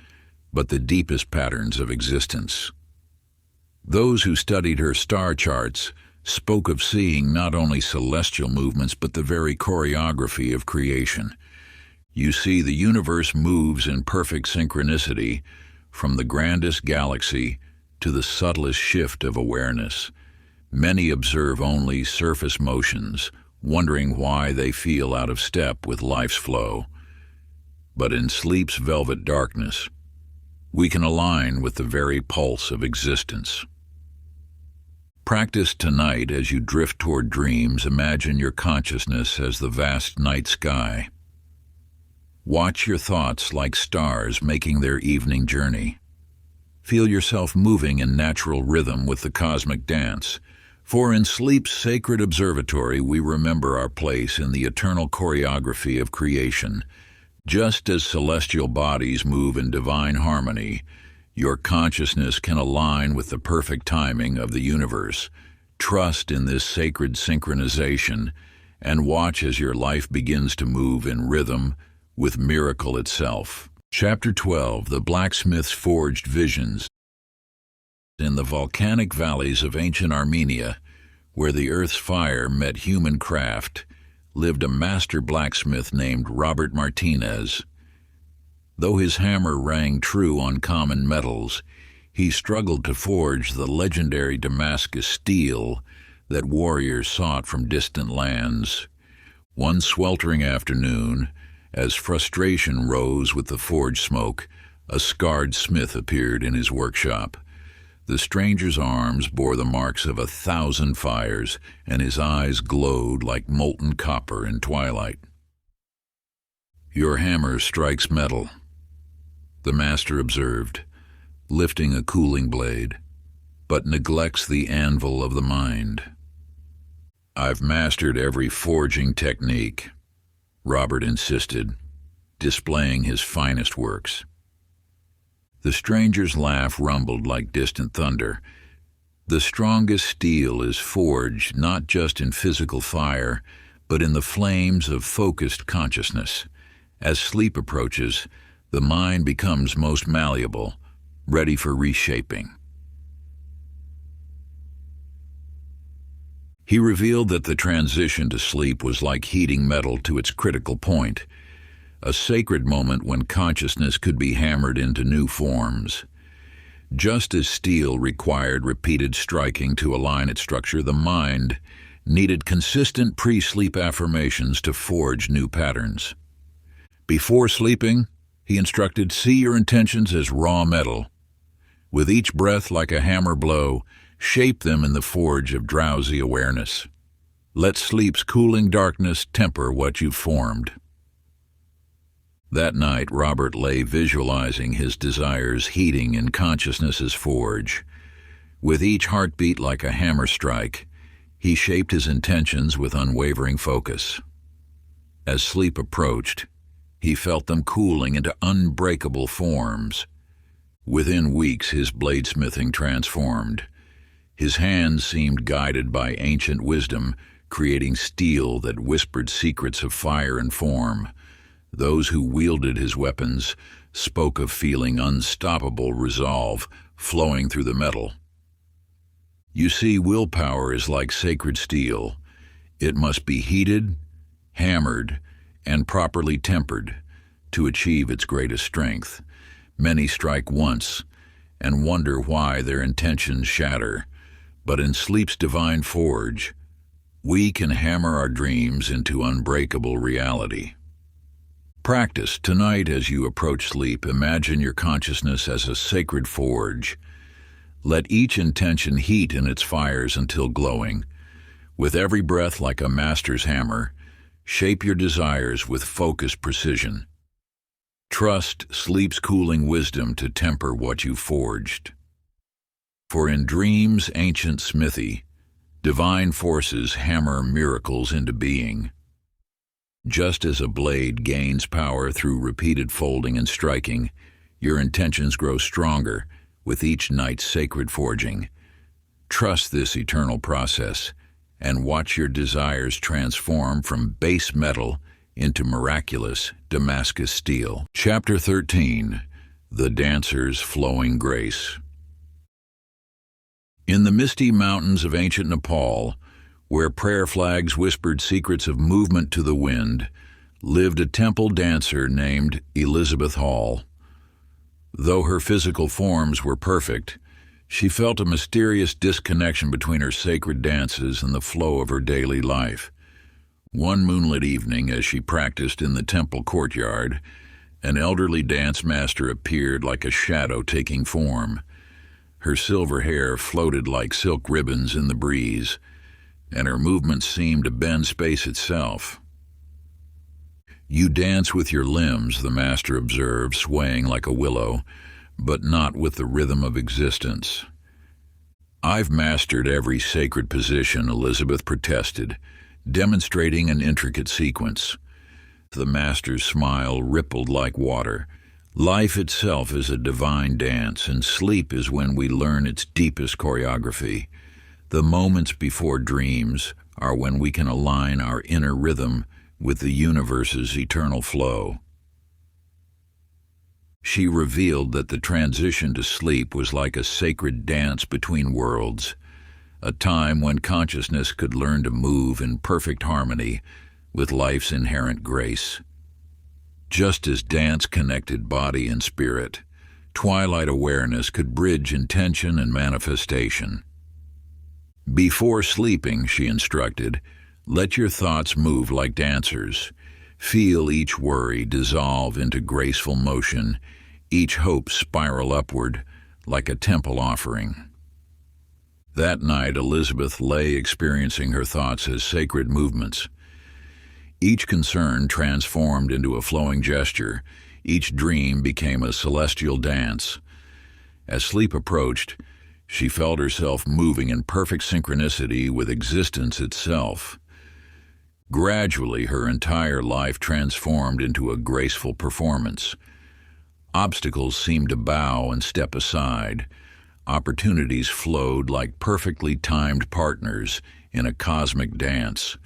but the deepest patterns of existence. Those who studied her star charts spoke of seeing not only celestial movements but the very choreography of creation. You see, the universe moves in perfect synchronicity, from the grandest galaxy to the subtlest shift of awareness. Many observe only surface motions, wondering why they feel out of step with life's flow. But in sleep's velvet darkness, we can align with the very pulse of existence. Practice tonight as you drift toward dreams. Imagine your consciousness as the vast night sky. Watch your thoughts like stars making their evening journey. Feel yourself moving in natural rhythm with the cosmic dance. For in sleep's sacred observatory, we remember our place in the eternal choreography of creation. Just as celestial bodies move in divine harmony, your consciousness can align with the perfect timing of the universe. Trust in this sacred synchronization and watch as your life begins to move in rhythm with miracle itself. Chapter 12, The Blacksmith's Forged Visions. In the volcanic valleys of ancient Armenia, where the earth's fire met human craft, lived a master blacksmith named Robert Martinez. Though his hammer rang true on common metals, he struggled to forge the legendary Damascus steel that warriors sought from distant lands. One sweltering afternoon, as frustration rose with the forge smoke, a scarred smith appeared in his workshop. The stranger's arms bore the marks of 1,000 fires, and his eyes glowed like molten copper in twilight. "Your hammer strikes metal," the master observed, lifting a cooling blade, "but neglects the anvil of the mind." "I've mastered every forging technique," Robert insisted, displaying his finest works. The stranger's laugh rumbled like distant thunder. "The strongest steel is forged not just in physical fire, but in the flames of focused consciousness. As sleep approaches, the mind becomes most malleable, ready for reshaping." He revealed that the transition to sleep was like heating metal to its critical point, a sacred moment when consciousness could be hammered into new forms. Just as steel required repeated striking to align its structure, the mind needed consistent pre-sleep affirmations to forge new patterns. Before sleeping, he instructed, see your intentions as raw metal. With each breath like a hammer blow, shape them in the forge of drowsy awareness. Let sleep's cooling darkness temper what you've formed. That night, Robert lay visualizing his desires heating in consciousness's forge. With each heartbeat like a hammer strike, he shaped his intentions with unwavering focus. As sleep approached, he felt them cooling into unbreakable forms. Within weeks, his bladesmithing transformed. His hands seemed guided by ancient wisdom, creating steel that whispered secrets of fire and form. Those who wielded his weapons spoke of feeling unstoppable resolve flowing through the metal. You see, willpower is like sacred steel. It must be heated, hammered, and properly tempered to achieve its greatest strength. Many strike once and wonder why their intentions shatter, but in sleep's divine forge, we can hammer our dreams into unbreakable reality. Practice. Tonight, as you approach sleep, imagine your consciousness as a sacred forge. Let each intention heat in its fires until glowing. With every breath like a master's hammer, shape your desires with focused precision. Trust sleep's cooling wisdom to temper what you forged. For in dreams' ancient smithy, divine forces hammer miracles into being. Just as a blade gains power through repeated folding and striking, your intentions grow stronger with each night's sacred forging. Trust this eternal process and watch your desires transform from base metal into miraculous Damascus steel. Chapter 13. The Dancer's Flowing Grace. In the misty mountains of ancient Nepal, where prayer flags whispered secrets of movement to the wind, lived a temple dancer named Elizabeth Hall. Though her physical forms were perfect, she felt a mysterious disconnection between her sacred dances and the flow of her daily life. One moonlit evening, as she practiced in the temple courtyard, an elderly dance master appeared like a shadow taking form. Her silver hair floated like silk ribbons in the breeze, and her movements seemed to bend space itself. "You dance with your limbs," the master observed, swaying like a willow, "but not with the rhythm of existence." "I've mastered every sacred position," Elizabeth protested, demonstrating an intricate sequence. The master's smile rippled like water. "Life itself is a divine dance, and sleep is when we learn its deepest choreography. The moments before dreams are when we can align our inner rhythm with the universe's eternal flow." She revealed that the transition to sleep was like a sacred dance between worlds, a time when consciousness could learn to move in perfect harmony with life's inherent grace. Just as dance connected body and spirit, twilight awareness could bridge intention and manifestation. "Before sleeping," she instructed, "let your thoughts move like dancers. Feel each worry dissolve into graceful motion, each hope spiral upward like a temple offering." That night, Elizabeth lay experiencing her thoughts as sacred movements. Each concern transformed into a flowing gesture. Each dream became a celestial dance. As sleep approached, she felt herself moving in perfect synchronicity with existence itself. Gradually, her entire life transformed into a graceful performance. Obstacles seemed to bow and step aside. Opportunities flowed like perfectly timed partners in a cosmic dance.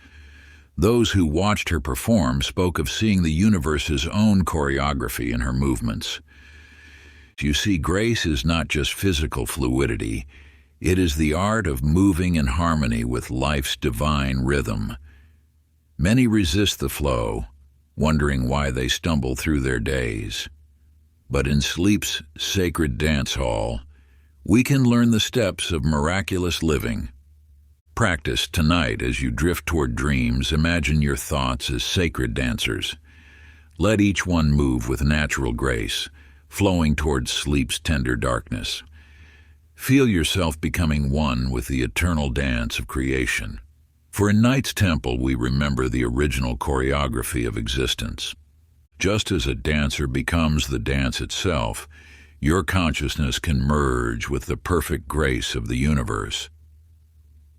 Those who watched her perform spoke of seeing the universe's own choreography in her movements. You see, grace is not just physical fluidity. It is the art of moving in harmony with life's divine rhythm. Many resist the flow, wondering why they stumble through their days. But in sleep's sacred dance hall, we can learn the steps of miraculous living. Practice tonight as you drift toward dreams. Imagine your thoughts as sacred dancers. Let each one move with natural grace, flowing towards sleep's tender darkness. Feel yourself becoming one with the eternal dance of creation. For in night's temple we remember the original choreography of existence. Just as a dancer becomes the dance itself, your consciousness can merge with the perfect grace of the universe.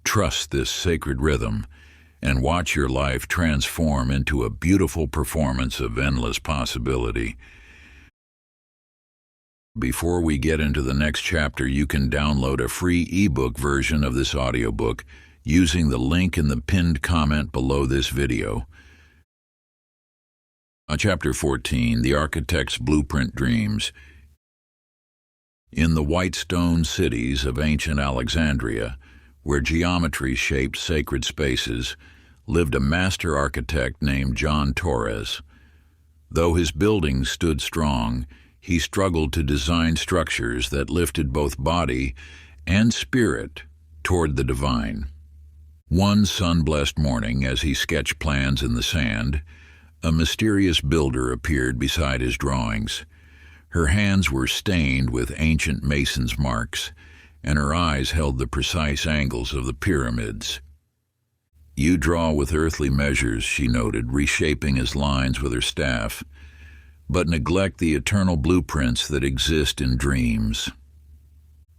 Trust this sacred rhythm and watch your life transform into a beautiful performance of endless possibility. Before we get into the next chapter, you can download a free ebook version of this audiobook using the link in the pinned comment below this video. Chapter 14, The Architect's Blueprint Dreams. In the white stone cities of ancient Alexandria, where geometry shaped sacred spaces, lived a master architect named John Torres. Though his buildings stood strong, he struggled to design structures that lifted both body and spirit toward the divine. One sun-blessed morning, as he sketched plans in the sand, A mysterious builder appeared beside his drawings. Her hands were stained with ancient mason's marks, and her eyes held the precise angles of the pyramids. "You draw with earthly measures," she noted, reshaping his lines with her staff, "but neglect the eternal blueprints that exist in dreams."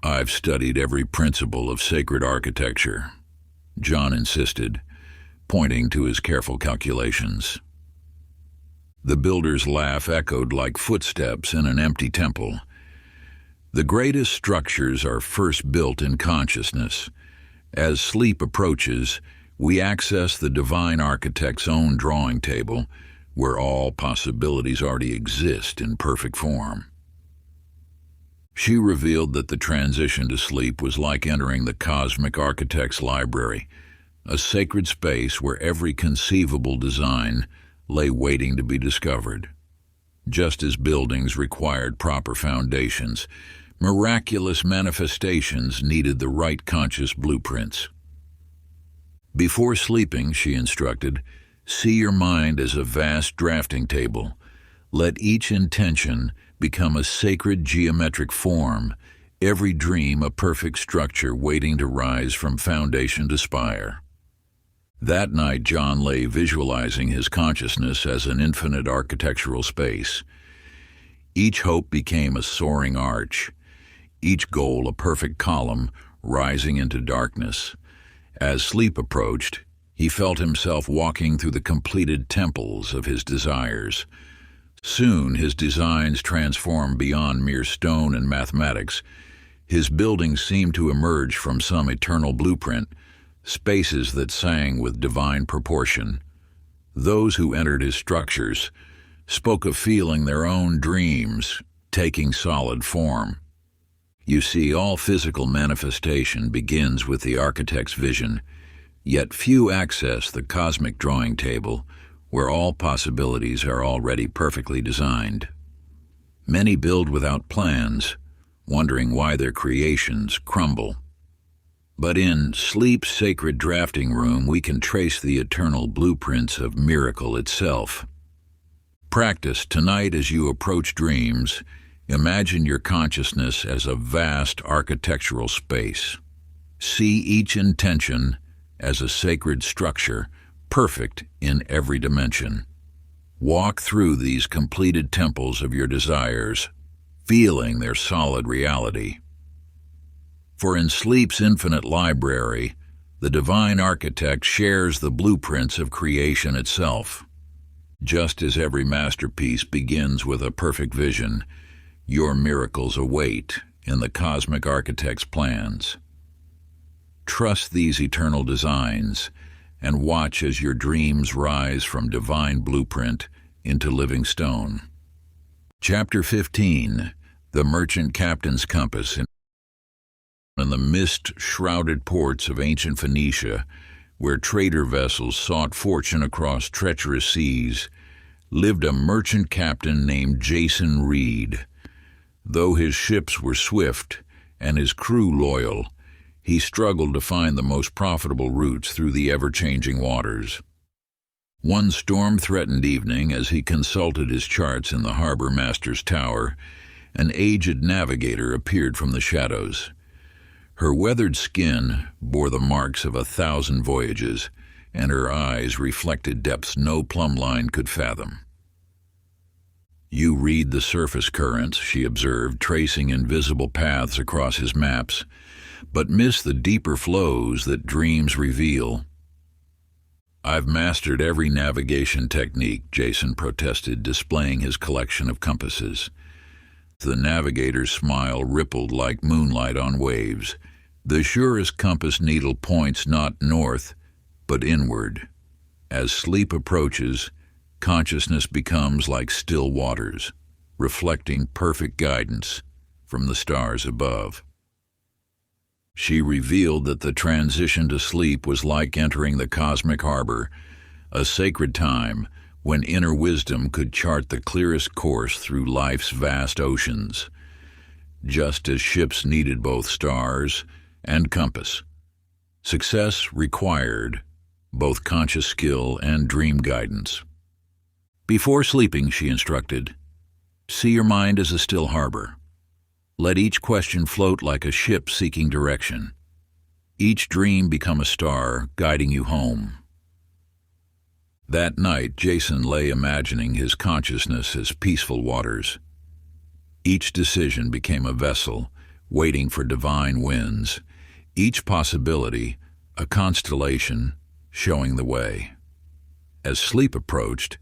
"I've studied every principle of sacred architecture," John insisted, pointing to his careful calculations. The builder's laugh echoed like footsteps in an empty temple. "The greatest structures are first built in consciousness. As sleep approaches, we access the divine architect's own drawing table, where all possibilities already exist in perfect form." She revealed that the transition to sleep was like entering the cosmic architect's library, a sacred space where every conceivable design lay waiting to be discovered. Just as buildings required proper foundations, miraculous manifestations needed the right conscious blueprints. "Before sleeping," she instructed, "see your mind as a vast drafting table. Let each intention become a sacred geometric form, every dream a perfect structure waiting to rise from foundation to spire." That night, John lay visualizing his consciousness as an infinite architectural space. Each hope became a soaring arch, each goal a perfect column rising into darkness. As sleep approached, he felt himself walking through the completed temples of his desires. Soon his designs transformed beyond mere stone and mathematics. His buildings seemed to emerge from some eternal blueprint, spaces that sang with divine proportion. Those who entered his structures spoke of feeling their own dreams taking solid form. You see, all physical manifestation begins with the architect's vision, yet few access the cosmic drawing table, where all possibilities are already perfectly designed. Many build without plans, wondering why their creations crumble. But in Sleep's sacred drafting room, we can trace the eternal blueprints of miracle itself. Practice tonight as you approach dreams. Imagine your consciousness as a vast architectural space. See each intention as a sacred structure, perfect in every dimension. Walk through these completed temples of your desires, feeling their solid reality. For in Sleep's infinite library, the divine architect shares the blueprints of creation itself. Just as every masterpiece begins with a perfect vision, your miracles await in the cosmic architect's plans. Trust these eternal designs and watch as your dreams rise from divine blueprint into living stone. Chapter 15. The Merchant Captain's Compass. In the mist-shrouded ports of ancient Phoenicia, where trader vessels sought fortune across treacherous seas, lived a merchant captain named Jason Reed. Though his ships were swift and his crew loyal, he struggled to find the most profitable routes through the ever-changing waters. One storm-threatened evening, as he consulted his charts in the harbor master's tower, an aged navigator appeared from the shadows. Her weathered skin bore the marks of 1,000 voyages, and her eyes reflected depths no plumb line could fathom. "You read the surface currents," she observed, tracing invisible paths across his maps, "but miss the deeper flows that dreams reveal." "I've mastered every navigation technique," Jason protested, displaying his collection of compasses. The navigator's smile rippled like moonlight on waves. "The surest compass needle points not north, but inward. As sleep approaches, consciousness becomes like still waters, reflecting perfect guidance from the stars above." She revealed that the transition to sleep was like entering the cosmic harbor, a sacred time when inner wisdom could chart the clearest course through life's vast oceans. Just as ships needed both stars and compass, success required both conscious skill and dream guidance. Before sleeping, she instructed, see your mind as a still harbor. Let each question float like a ship seeking direction. Each dream become a star guiding you home. That night, Jason lay imagining his consciousness as peaceful waters. Each decision became a vessel, waiting for divine winds. Each possibility, a constellation, showing the way. As sleep approached,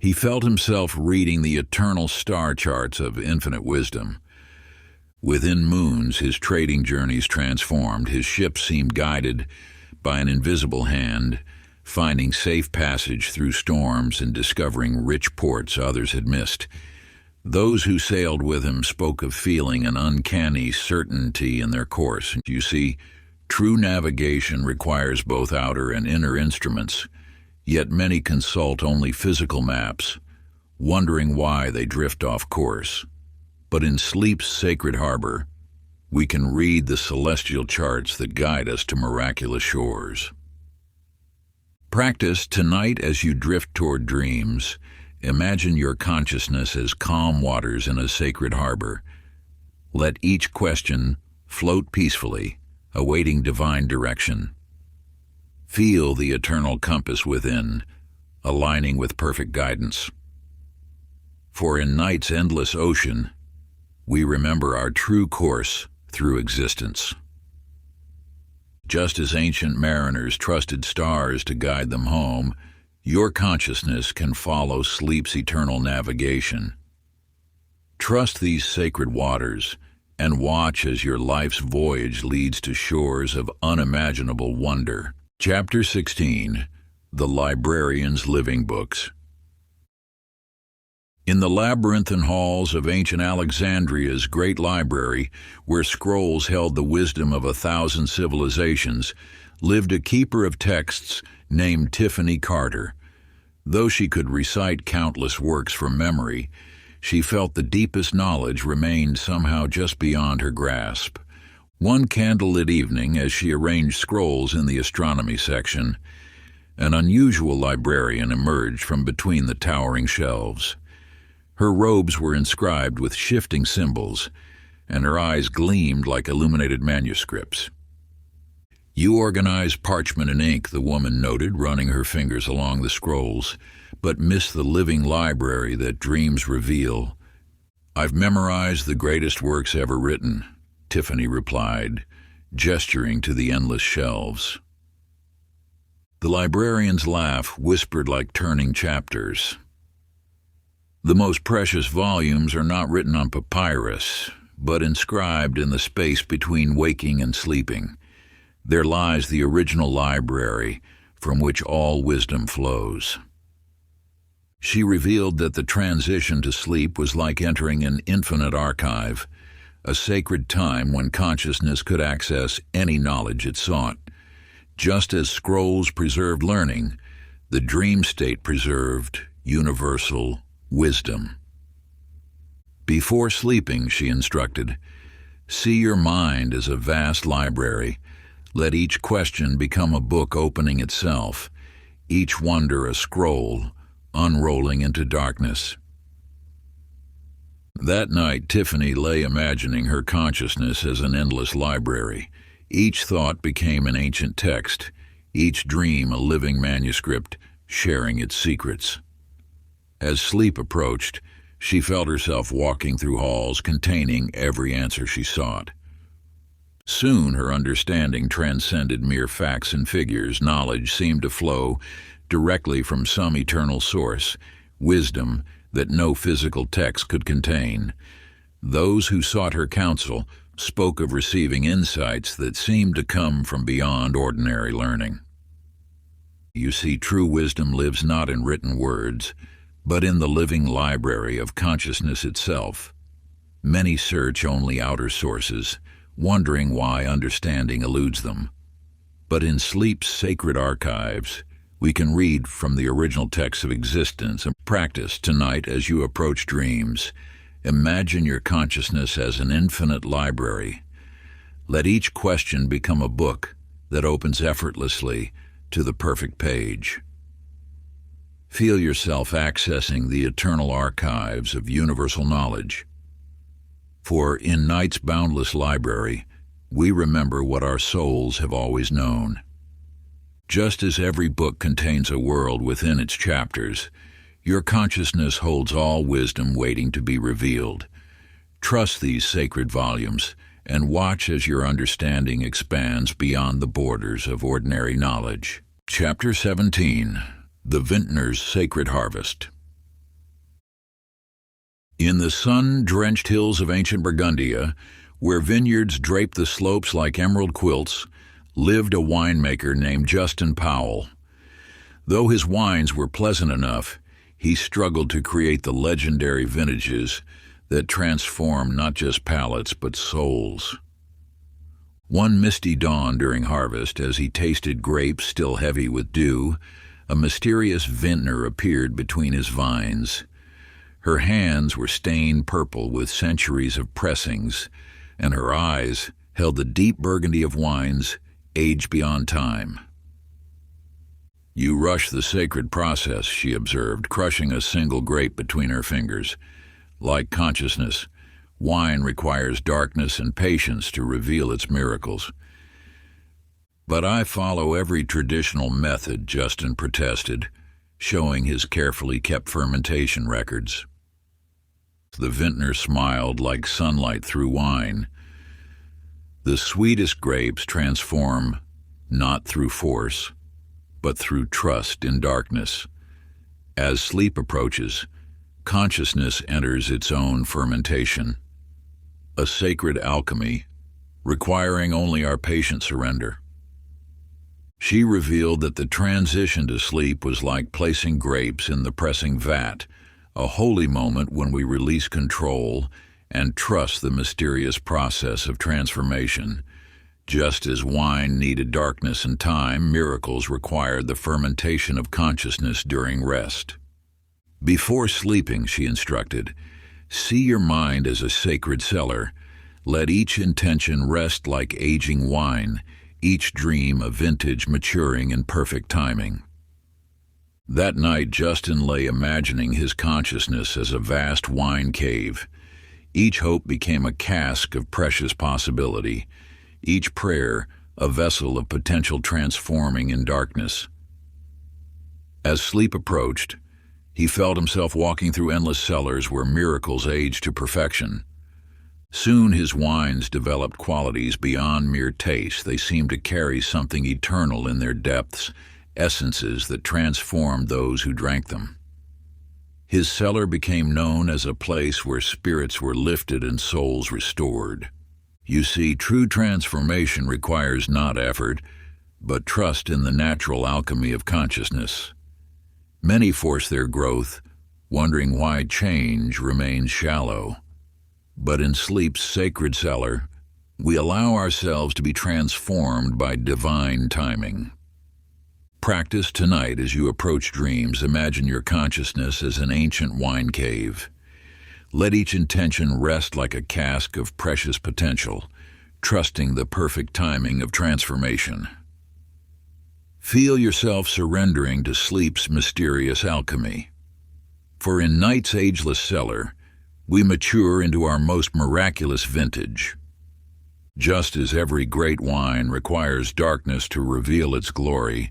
he felt himself reading the eternal star charts of infinite wisdom. Within moons, his trading journeys transformed. His ship seemed guided by an invisible hand, finding safe passage through storms and discovering rich ports others had missed. Those who sailed with him spoke of feeling an uncanny certainty in their course. You see, true navigation requires both outer and inner instruments, yet many consult only physical maps, wondering why they drift off course. But in sleep's sacred harbor, we can read the celestial charts that guide us to miraculous shores. Practice tonight as you drift toward dreams. Imagine your consciousness as calm waters in a sacred harbor. Let each question float peacefully, awaiting divine direction. Feel the eternal compass within, aligning with perfect guidance. For in night's endless ocean, we remember our true course through existence. Just as ancient mariners trusted stars to guide them home, your consciousness can follow sleep's eternal navigation. Trust these sacred waters and watch as your life's voyage leads to shores of unimaginable wonder. Chapter 16. The Librarian's Living Books. In the labyrinthine halls of ancient Alexandria's great library, where scrolls held the wisdom of 1,000 civilizations, lived a keeper of texts named Tiffany Carter. Though she could recite countless works from memory, she felt the deepest knowledge remained somehow just beyond her grasp. One candlelit evening, as she arranged scrolls in the astronomy section, an unusual librarian emerged from between the towering shelves. Her robes were inscribed with shifting symbols, and her eyes gleamed like illuminated manuscripts. You organize parchment and ink, the woman noted, running her fingers along the scrolls, but miss the living library that dreams reveal. I've memorized the greatest works ever written, Tiffany replied, gesturing to the endless shelves. The librarian's laugh whispered like turning chapters. The most precious volumes are not written on papyrus, but inscribed in the space between waking and sleeping. There lies the original library from which all wisdom flows. She revealed that the transition to sleep was like entering an infinite archive, a sacred time when consciousness could access any knowledge it sought. Just as scrolls preserved learning, the dream state preserved universal wisdom. Before sleeping, she instructed, see your mind as a vast library. Let each question become a book opening itself, each wonder a scroll unrolling into darkness. That night, Tiffany lay imagining her consciousness as an endless library. Each thought became an ancient text, each dream a living manuscript sharing its secrets. As sleep approached, she felt herself walking through halls containing every answer she sought. Soon her understanding transcended mere facts and figures. Knowledge seemed to flow directly from some eternal source, wisdom that no physical text could contain. Those who sought her counsel spoke of receiving insights that seemed to come from beyond ordinary learning. You see, true wisdom lives not in written words, but in the living library of consciousness itself. Many search only outer sources, wondering why understanding eludes them. But in sleep's sacred archives, we can read from the original text of existence and practice tonight as you approach dreams. Imagine your consciousness as an infinite library. Let each question become a book that opens effortlessly to the perfect page. Feel yourself accessing the eternal archives of universal knowledge. For in night's boundless library, we remember what our souls have always known. Just as every book contains a world within its chapters, your consciousness holds all wisdom waiting to be revealed. Trust these sacred volumes and watch as your understanding expands beyond the borders of ordinary knowledge. Chapter 17. The Vintner's Sacred Harvest. In the sun-drenched hills of ancient Burgundia, where vineyards drape the slopes like emerald quilts, lived a winemaker named Justin Powell. Though his wines were pleasant enough, he struggled to create the legendary vintages that transform not just palates but souls. One misty dawn during harvest, as he tasted grapes still heavy with dew, a mysterious vintner appeared between his vines. Her hands were stained purple with centuries of pressings, and her eyes held the deep burgundy of wines aged beyond time. "You rush the sacred process," she observed, crushing a single grape between her fingers. "Like consciousness, wine requires darkness and patience to reveal its miracles." "But I follow every traditional method," Justin protested, showing his carefully kept fermentation records. The vintner smiled like sunlight through wine. "The sweetest grapes transform not through force, but through trust in darkness. As sleep approaches, consciousness enters its own fermentation, a sacred alchemy requiring only our patient surrender." She revealed that the transition to sleep was like placing grapes in the pressing vat, a holy moment when we release control and trust the mysterious process of transformation. Just as wine needed darkness and time, miracles required the fermentation of consciousness during rest. "Before sleeping," she instructed, "see your mind as a sacred cellar. Let each intention rest like aging wine, each dream a vintage maturing in perfect timing." That night, Justin lay imagining his consciousness as a vast wine cave. Each hope became a cask of precious possibility, each prayer a vessel of potential transforming in darkness. As sleep approached, he felt himself walking through endless cellars where miracles aged to perfection. Soon his wines developed qualities beyond mere taste. They seemed to carry something eternal in their depths, essences that transformed those who drank them. His cellar became known as a place where spirits were lifted and souls restored. You see, true transformation requires not effort, but trust in the natural alchemy of consciousness. Many force their growth, wondering why change remains shallow. But in sleep's sacred cellar, we allow ourselves to be transformed by divine timing. Practice tonight as you approach dreams. Imagine your consciousness as an ancient wine cave. Let each intention rest like a cask of precious potential, trusting the perfect timing of transformation. Feel yourself surrendering to sleep's mysterious alchemy. For in night's ageless cellar, we mature into our most miraculous vintage. Just as every great wine requires darkness to reveal its glory,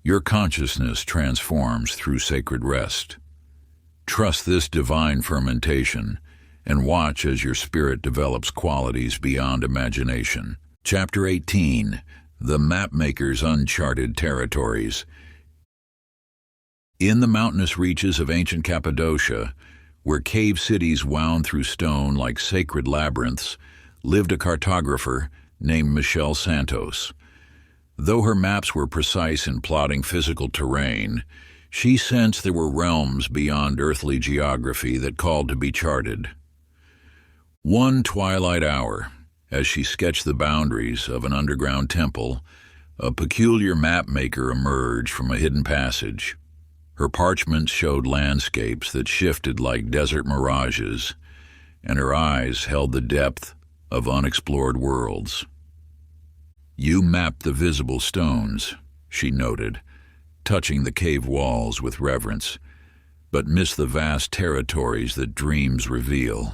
your consciousness transforms through sacred rest. Trust this divine fermentation and watch as your spirit develops qualities beyond imagination. Chapter 18. The Mapmaker's Uncharted Territories. In the mountainous reaches of ancient Cappadocia, where cave cities wound through stone like sacred labyrinths, lived a cartographer named Michelle Santos. Though her maps were precise in plotting physical terrain, she sensed there were realms beyond earthly geography that called to be charted. One twilight hour, as she sketched the boundaries of an underground temple, a peculiar mapmaker emerged from a hidden passage. Her parchments showed landscapes that shifted like desert mirages, and her eyes held the depth of unexplored worlds. "You mapped the visible stones," she noted, touching the cave walls with reverence. but miss the vast territories that dreams reveal.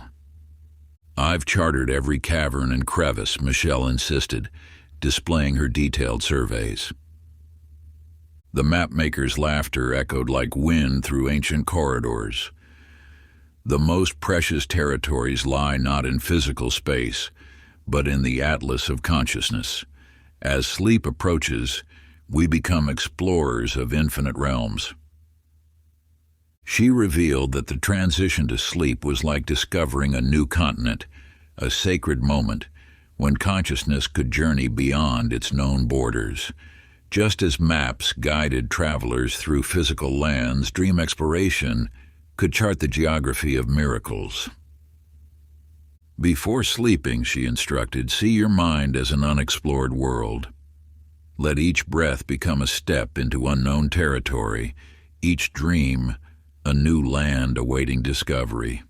"I've charted every cavern and crevice," Michelle insisted, displaying her detailed surveys. The mapmaker's laughter echoed like wind through ancient corridors. "The most precious territories lie not in physical space, but in the atlas of consciousness. As sleep approaches, we become explorers of infinite realms." She revealed that the transition to sleep was like discovering a new continent, a sacred moment when consciousness could journey beyond its known borders. Just as maps guided travelers through physical lands, dream exploration could chart the geography of miracles. "Before sleeping," she instructed, "see your mind as an unexplored world. Let each breath become a step into unknown territory, each dream a new land awaiting discovery."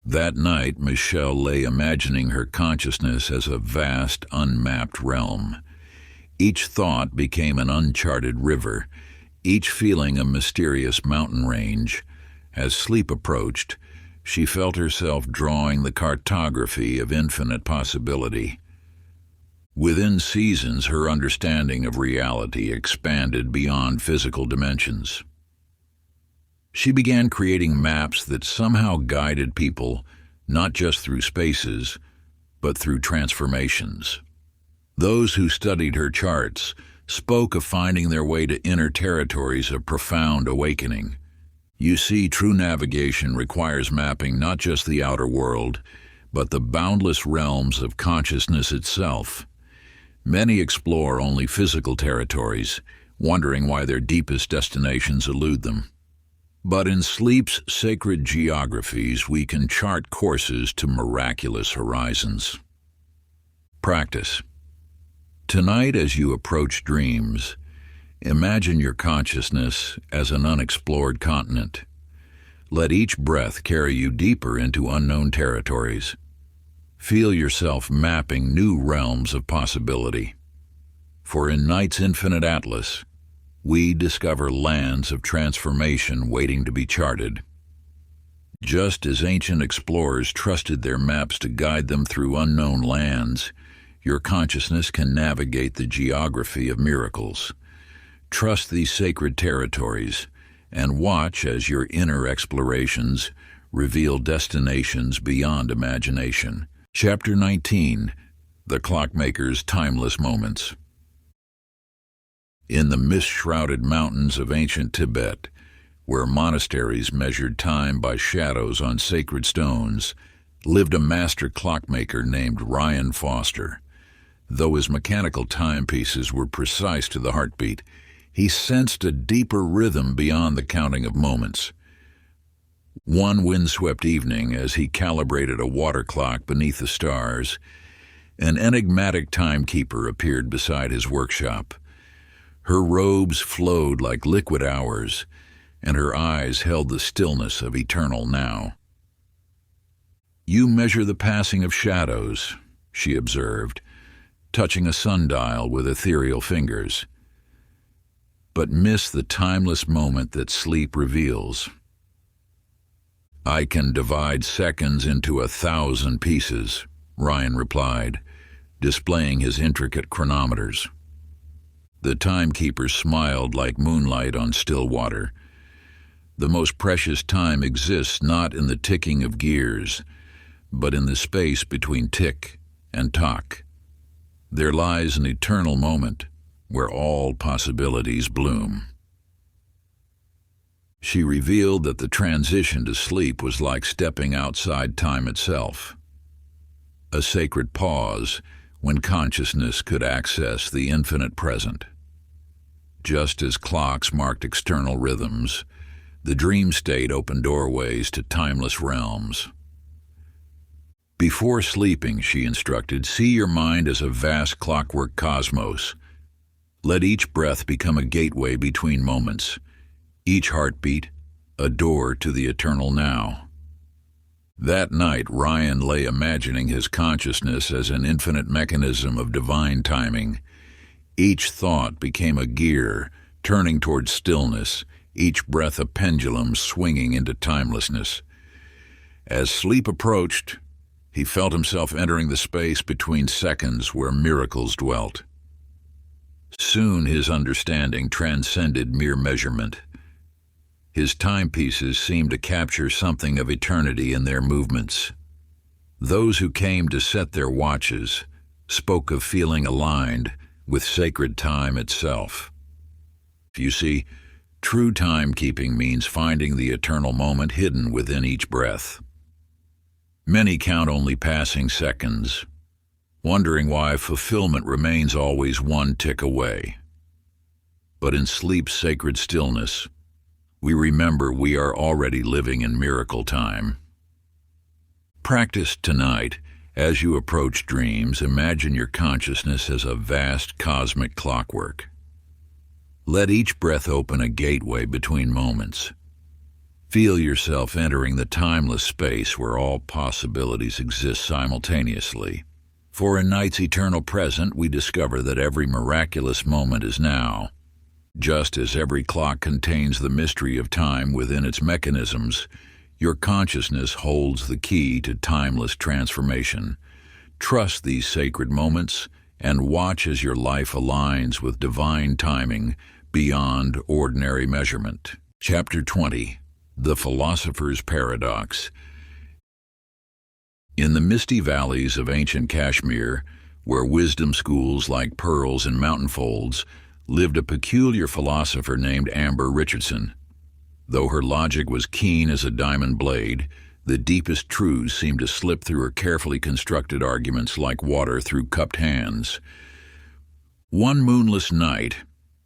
That night, Michelle lay imagining her consciousness as a vast, unmapped realm. Each thought became an uncharted river, each feeling a mysterious mountain range. As sleep approached, she felt herself drawing the cartography of infinite possibility. Within seasons, her understanding of reality expanded beyond physical dimensions. She began creating maps that somehow guided people not just through spaces, but through transformations. Those who studied her charts spoke of finding their way to inner territories of profound awakening. You see, true navigation requires mapping not just the outer world, but the boundless realms of consciousness itself. Many explore only physical territories, wondering why their deepest destinations elude them. But in sleep's sacred geographies, we can chart courses to miraculous horizons. Practice. Tonight, as you approach dreams, imagine your consciousness as an unexplored continent. Let each breath carry you deeper into unknown territories. Feel yourself mapping new realms of possibility. For in night's infinite atlas, we discover lands of transformation waiting to be charted. Just as ancient explorers trusted their maps to guide them through unknown lands, your consciousness can navigate the geography of miracles. Trust these sacred territories and watch as your inner explorations reveal destinations beyond imagination. Chapter 19. The Clockmaker's Timeless Moments. In the mist-shrouded mountains of ancient Tibet, where monasteries measured time by shadows on sacred stones, lived a master clockmaker named Ryan Foster. Though his mechanical timepieces were precise to the heartbeat, he sensed a deeper rhythm beyond the counting of moments. One windswept evening, as he calibrated a water clock beneath the stars, an enigmatic timekeeper appeared beside his workshop. Her robes flowed like liquid hours, and her eyes held the stillness of eternal now. "You measure the passing of shadows," she observed, touching a sundial with ethereal fingers, "but miss the timeless moment that sleep reveals." "I can divide seconds into 1,000 pieces," Ryan replied, displaying his intricate chronometers. The timekeeper smiled like moonlight on still water. "The most precious time exists not in the ticking of gears, but in the space between tick and tock. There lies an eternal moment where all possibilities bloom." She revealed that the transition to sleep was like stepping outside time itself, a sacred pause when consciousness could access the infinite present. Just as clocks marked external rhythms, the dream state opened doorways to timeless realms. "Before sleeping," she instructed, "see your mind as a vast clockwork cosmos. Let each breath become a gateway between moments, each heartbeat a door to the eternal now." That night, Ryan lay imagining his consciousness as an infinite mechanism of divine timing. Each thought became a gear, turning toward stillness, each breath a pendulum swinging into timelessness. As sleep approached, he felt himself entering the space between seconds where miracles dwelt. Soon his understanding transcended mere measurement. His timepieces seemed to capture something of eternity in their movements. Those who came to set their watches spoke of feeling aligned with sacred time itself. You see, true timekeeping means finding the eternal moment hidden within each breath. Many count only passing seconds, wondering why fulfillment remains always one tick away. But in sleep's sacred stillness, we remember we are already living in miracle time. Practice tonight. As you approach dreams, imagine your consciousness as a vast cosmic clockwork. Let each breath open a gateway between moments. Feel yourself entering the timeless space where all possibilities exist simultaneously. For in night's eternal present, we discover that every miraculous moment is now. Just as every clock contains the mystery of time within its mechanisms, your consciousness holds the key to timeless transformation. Trust these sacred moments and watch as your life aligns with divine timing beyond ordinary measurement. Chapter 20. The Philosopher's Paradox. In the misty valleys of ancient Kashmir, where wisdom schools like pearls and mountain folds, lived a peculiar philosopher named Amber Richardson. Though her logic was keen as a diamond blade, the deepest truths seemed to slip through her carefully constructed arguments like water through cupped hands. One moonless night,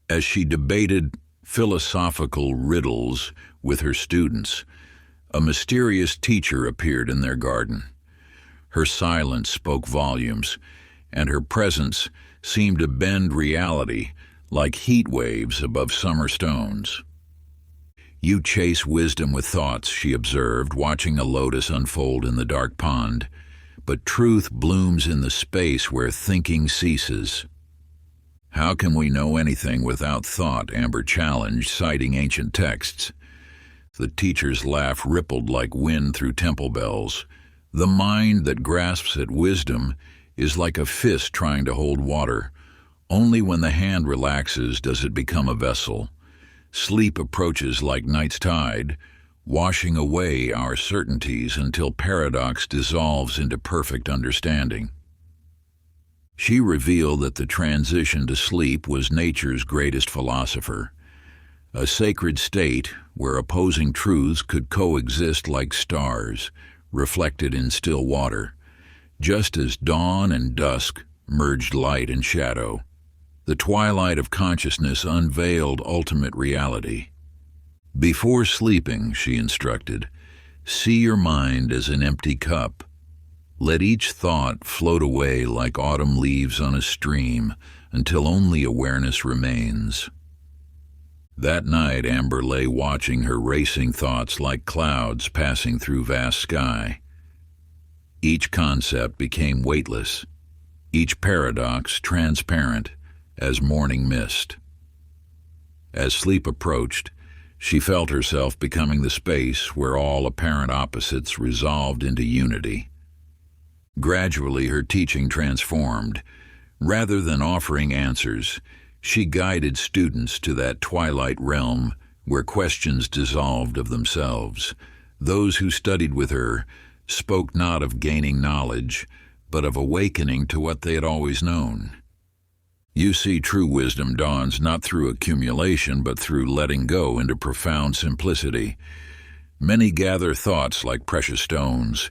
as she debated philosophical riddles with her students, a mysterious teacher appeared in their garden. Her silence spoke volumes, and her presence seemed to bend reality like heat waves above summer stones. "You chase wisdom with thoughts," she observed, watching a lotus unfold in the dark pond. "But truth blooms in the space where thinking ceases." "How can we know anything without thought?" Amber challenged, citing ancient texts. The teacher's laugh rippled like wind through temple bells. "The mind that grasps at wisdom is like a fist trying to hold water. Only when the hand relaxes does it become a vessel. Sleep approaches like night's tide, washing away our certainties until paradox dissolves into perfect understanding." She revealed that the transition to sleep was nature's greatest philosopher, a sacred state where opposing truths could coexist like stars, reflected in still water, just as dawn and dusk merged light and shadow. The twilight of consciousness unveiled ultimate reality. "Before sleeping," she instructed, "see your mind as an empty cup. Let each thought float away like autumn leaves on a stream until only awareness remains." That night, Amber lay watching her racing thoughts like clouds passing through vast sky. Each concept became weightless, each paradox transparent as morning mist. As sleep approached, she felt herself becoming the space where all apparent opposites resolved into unity. Gradually, her teaching transformed. Rather than offering answers, she guided students to that twilight realm where questions dissolved of themselves. Those who studied with her spoke not of gaining knowledge, but of awakening to what they had always known. You see, true wisdom dawns not through accumulation, but through letting go into profound simplicity. Many gather thoughts like precious stones,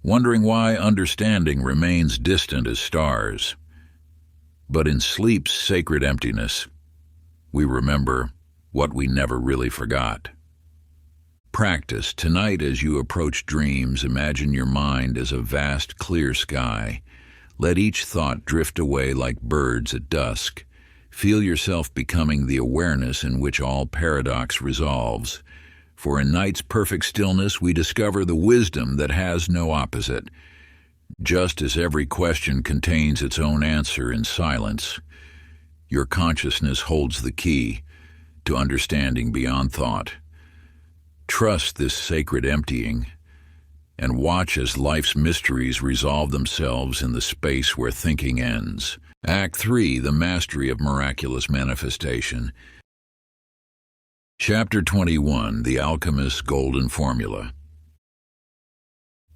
wondering why understanding remains distant as stars. But in sleep's sacred emptiness, we remember what we never really forgot. Practice tonight as you approach dreams. Imagine your mind as a vast, clear sky. Let each thought drift away like birds at dusk. Feel yourself becoming the awareness in which all paradox resolves. For in night's perfect stillness we discover the wisdom that has no opposite. Just as every question contains its own answer in silence, your consciousness holds the key to understanding beyond thought. Trust this sacred emptying and watch as life's mysteries resolve themselves in the space where thinking ends. Act 3. The Mastery of Miraculous Manifestation. Chapter 21. The Alchemist's Golden Formula.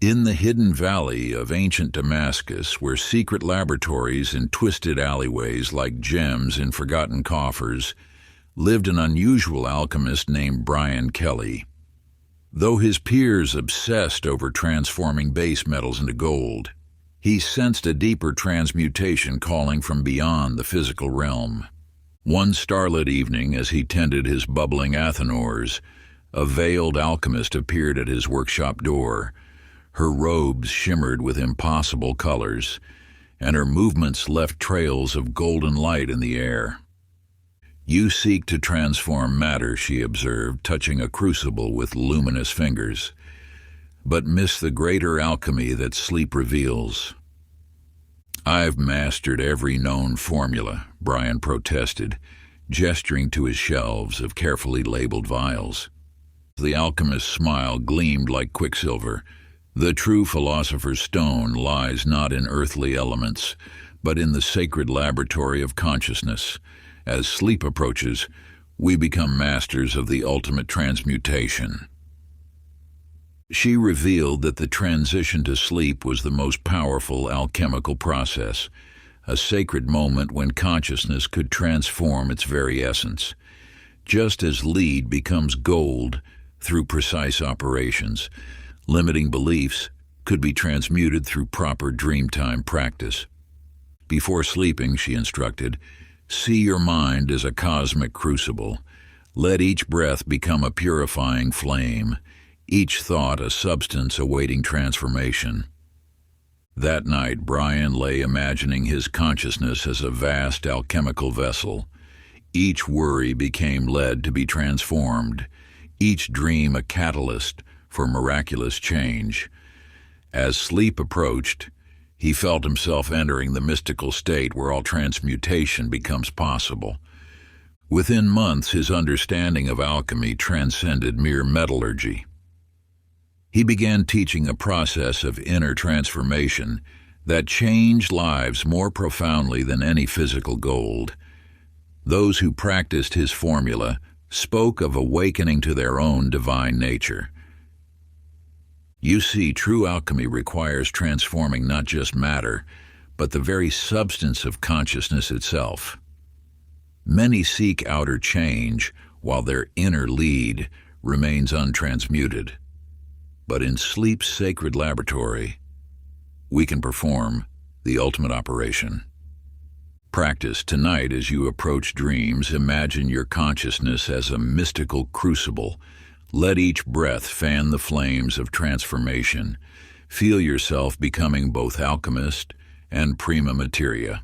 In the hidden valley of ancient Damascus, where secret laboratories in twisted alleyways like gems in forgotten coffers, lived an unusual alchemist named Brian Kelly. Though his peers obsessed over transforming base metals into gold, he sensed a deeper transmutation calling from beyond the physical realm. One starlit evening, as he tended his bubbling athanors, a veiled alchemist appeared at his workshop door. Her robes shimmered with impossible colors, and her movements left trails of golden light in the air. "You seek to transform matter," she observed, touching a crucible with luminous fingers, "but miss the greater alchemy that sleep reveals." "I've mastered every known formula," Brian protested, gesturing to his shelves of carefully labeled vials. The alchemist's smile gleamed like quicksilver. "The true philosopher's stone lies not in earthly elements, but in the sacred laboratory of consciousness. As sleep approaches, we become masters of the ultimate transmutation." She revealed that the transition to sleep was the most powerful alchemical process, a sacred moment when consciousness could transform its very essence. Just as lead becomes gold through precise operations, limiting beliefs could be transmuted through proper dreamtime practice. Before sleeping, she instructed, "See your mind as a cosmic crucible. Let each breath become a purifying flame, each thought a substance awaiting transformation." That night, Brian lay imagining his consciousness as a vast alchemical vessel. Each worry became lead to be transformed, each dream a catalyst for miraculous change. As sleep approached, he felt himself entering the mystical state where all transmutation becomes possible. Within months, his understanding of alchemy transcended mere metallurgy. He began teaching a process of inner transformation that changed lives more profoundly than any physical gold. Those who practiced his formula spoke of awakening to their own divine nature. You see, true alchemy requires transforming not just matter, but the very substance of consciousness itself. Many seek outer change, while their inner lead remains untransmuted. But in sleep's sacred laboratory, we can perform the ultimate operation. Practice tonight as you approach dreams. Imagine your consciousness as a mystical crucible. Let each breath fan the flames of transformation. Feel yourself becoming both alchemist and prima materia.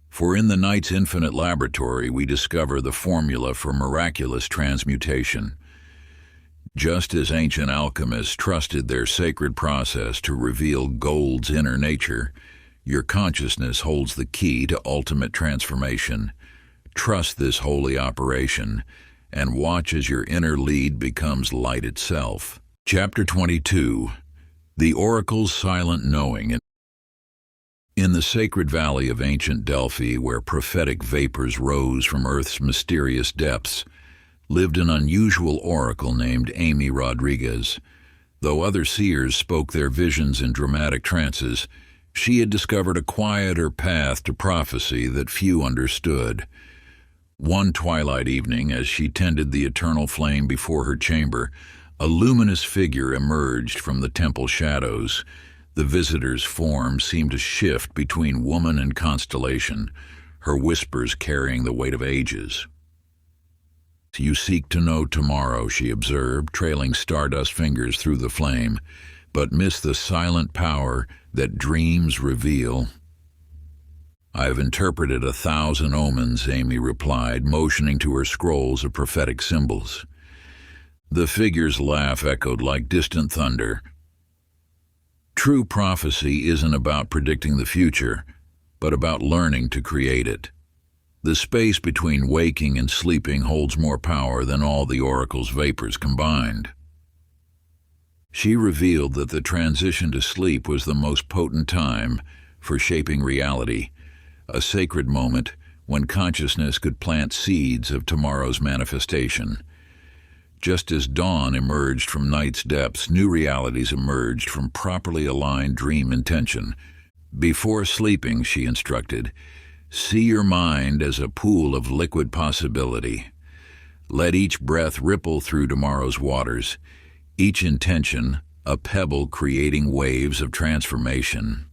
For in the night's infinite laboratory, we discover the formula for miraculous transmutation. Just as ancient alchemists trusted their sacred process to reveal gold's inner nature, your consciousness holds the key to ultimate transformation. Trust this holy operation and watch as your inner lead becomes light itself. Chapter 22. The Oracle's Silent Knowing. In the sacred valley of ancient Delphi, where prophetic vapors rose from Earth's mysterious depths, lived an unusual oracle named Amy Rodriguez. Though other seers spoke their visions in dramatic trances, she had discovered a quieter path to prophecy that few understood. One twilight evening, as she tended the eternal flame before her chamber, a luminous figure emerged from the temple shadows. The visitor's form seemed to shift between woman and constellation, her whispers carrying the weight of ages. "You seek to know tomorrow," she observed, trailing stardust fingers through the flame, "but miss the silent power that dreams reveal." "I have interpreted 1,000 omens," Amy replied, motioning to her scrolls of prophetic symbols. The figure's laugh echoed like distant thunder. "True prophecy isn't about predicting the future, but about learning to create it." The space between waking and sleeping holds more power than all the oracle's vapors combined. She revealed that the transition to sleep was the most potent time for shaping reality, a sacred moment when consciousness could plant seeds of tomorrow's manifestation. Just as dawn emerged from night's depths, new realities emerged from properly aligned dream intention. Before sleeping, she instructed, see your mind as a pool of liquid possibility. Let each breath ripple through tomorrow's waters, each intention a pebble creating waves of transformation.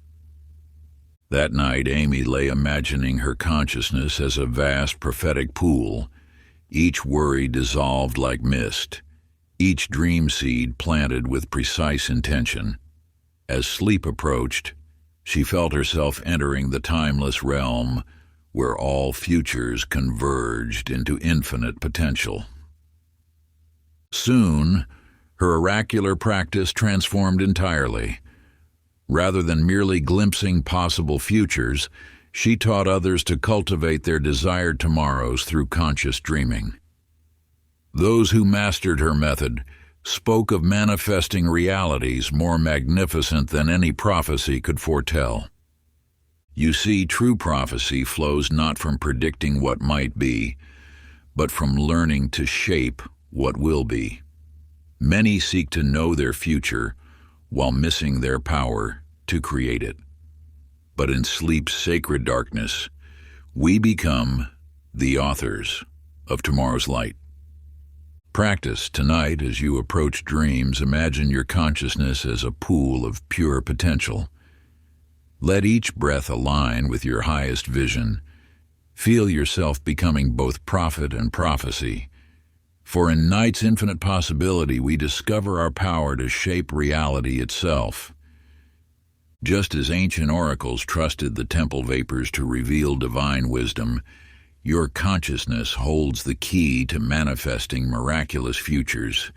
That night, Amy lay imagining her consciousness as a vast prophetic pool, each worry dissolved like mist, each dream seed planted with precise intention. As sleep approached, she felt herself entering the timeless realm where all futures converged into infinite potential. Soon, her oracular practice transformed entirely. Rather than merely glimpsing possible futures, she taught others to cultivate their desired tomorrows through conscious dreaming. Those who mastered her method spoke of manifesting realities more magnificent than any prophecy could foretell. You see, true prophecy flows not from predicting what might be, but from learning to shape what will be. Many seek to know their future while missing their power to create it. But in sleep's sacred darkness, we become the authors of tomorrow's light. Practice tonight as you approach dreams. Imagine your consciousness as a pool of pure potential. Let each breath align with your highest vision. Feel yourself becoming both prophet and prophecy. For in night's infinite possibility, we discover our power to shape reality itself. Just as ancient oracles trusted the temple vapors to reveal divine wisdom, your consciousness holds the key to manifesting miraculous futures.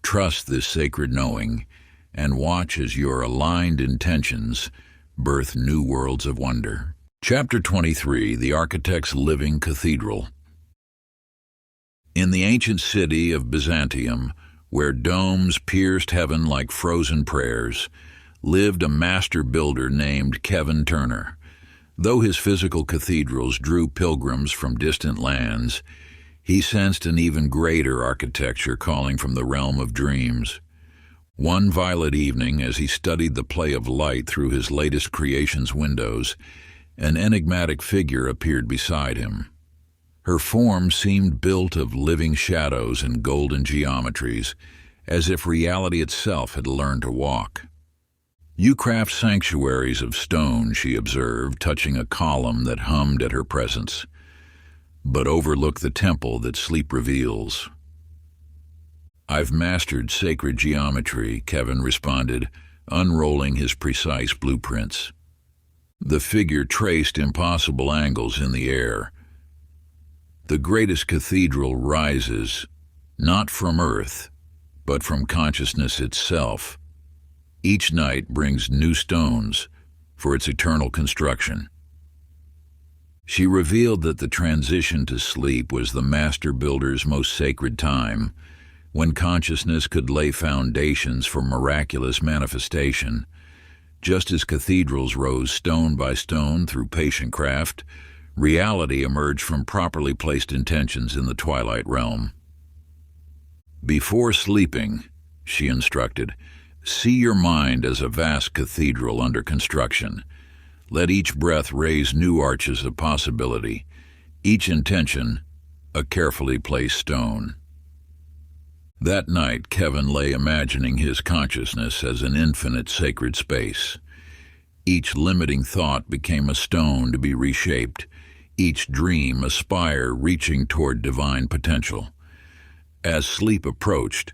Trust this sacred knowing and watch as your aligned intentions birth new worlds of wonder. Chapter 23, The Architect's Living Cathedral. In the ancient city of Byzantium, where domes pierced heaven like frozen prayers, lived a master builder named Kevin Turner. Though his physical cathedrals drew pilgrims from distant lands, he sensed an even greater architecture calling from the realm of dreams. One violet evening, as he studied the play of light through his latest creation's windows, an enigmatic figure appeared beside him. Her form seemed built of living shadows and golden geometries, as if reality itself had learned to walk. You craft sanctuaries of stone, she observed, touching a column that hummed at her presence, but overlook the temple that sleep reveals. I've mastered sacred geometry, Kevin responded, unrolling his precise blueprints. The figure traced impossible angles in the air. The greatest cathedral rises, not from earth, but from consciousness itself. Each night brings new stones for its eternal construction. She revealed that the transition to sleep was the master builder's most sacred time, when consciousness could lay foundations for miraculous manifestation. Just as cathedrals rose stone by stone through patient craft, reality emerged from properly placed intentions in the twilight realm. Before sleeping, she instructed, see your mind as a vast cathedral under construction. Let each breath raise new arches of possibility, each intention a carefully placed stone. That night, Kevin lay imagining his consciousness as an infinite sacred space. Each limiting thought became a stone to be reshaped, each dream a spire reaching toward divine potential. As sleep approached,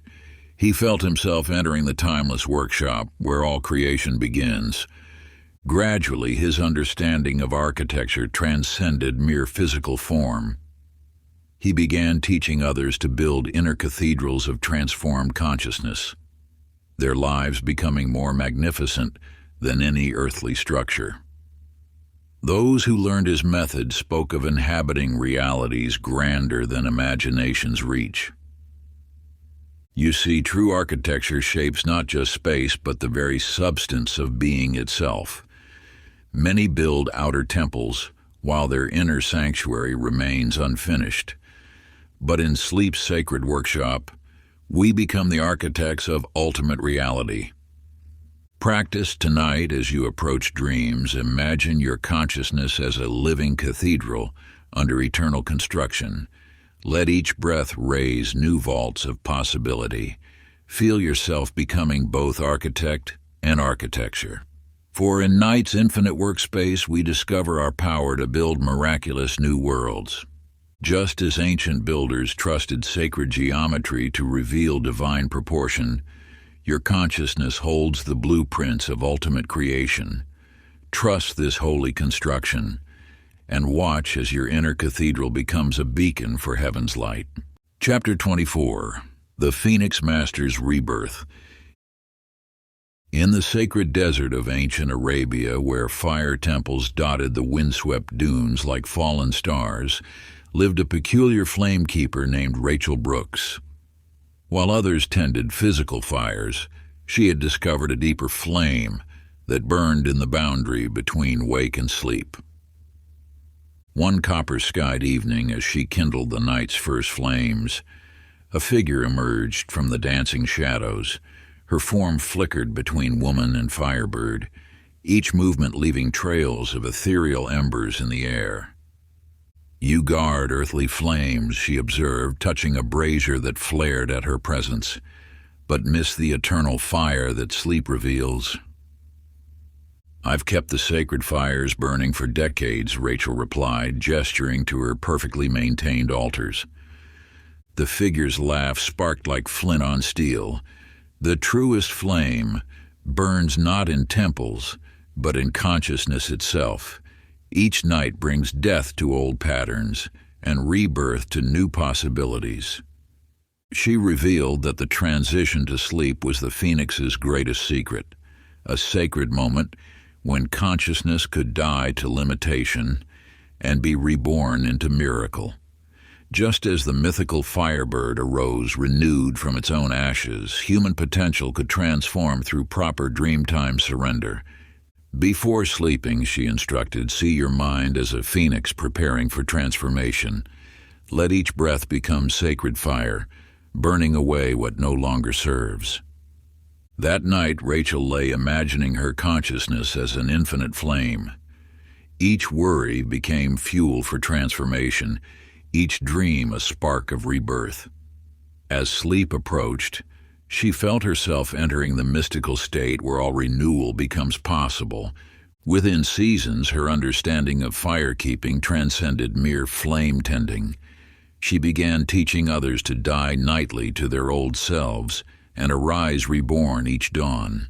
he felt himself entering the timeless workshop where all creation begins. Gradually, his understanding of architecture transcended mere physical form. He began teaching others to build inner cathedrals of transformed consciousness, their lives becoming more magnificent than any earthly structure. Those who learned his method spoke of inhabiting realities grander than imagination's reach. You see, true architecture shapes not just space, but the very substance of being itself. Many build outer temples, while their inner sanctuary remains unfinished. But in sleep's sacred workshop, we become the architects of ultimate reality. Practice tonight as you approach dreams. Imagine your consciousness as a living cathedral under eternal construction. Let each breath raise new vaults of possibility. Feel yourself becoming both architect and architecture. For in night's infinite workspace, we discover our power to build miraculous new worlds. Just as ancient builders trusted sacred geometry to reveal divine proportion, your consciousness holds the blueprints of ultimate creation. Trust this holy construction, and watch as your inner cathedral becomes a beacon for heaven's light. Chapter 24. The Phoenix Master's Rebirth. In the sacred desert of ancient Arabia, where fire temples dotted the windswept dunes like fallen stars, lived a peculiar flamekeeper named Rachel Brooks. While others tended physical fires, she had discovered a deeper flame that burned in the boundary between wake and sleep. One copper-skied evening, as she kindled the night's first flames, a figure emerged from the dancing shadows. Her form flickered between woman and firebird, each movement leaving trails of ethereal embers in the air. "You guard earthly flames," she observed, touching a brazier that flared at her presence, "but miss the eternal fire that sleep reveals." "I've kept the sacred fires burning for decades," Rachel replied, gesturing to her perfectly maintained altars. The figure's laugh sparked like flint on steel. "The truest flame burns not in temples, but in consciousness itself. Each night brings death to old patterns and rebirth to new possibilities." She revealed that the transition to sleep was the Phoenix's greatest secret, a sacred moment when consciousness could die to limitation and be reborn into miracle. Just as the mythical firebird arose renewed from its own ashes, human potential could transform through proper dreamtime surrender. "Before sleeping," she instructed, "see your mind as a phoenix preparing for transformation. Let each breath become sacred fire, burning away what no longer serves." That night, Rachel lay imagining her consciousness as an infinite flame. Each worry became fuel for transformation, each dream a spark of rebirth. As sleep approached, she felt herself entering the mystical state where all renewal becomes possible. Within seasons, her understanding of firekeeping transcended mere flame tending. She began teaching others to die nightly to their old selves and arise reborn each dawn.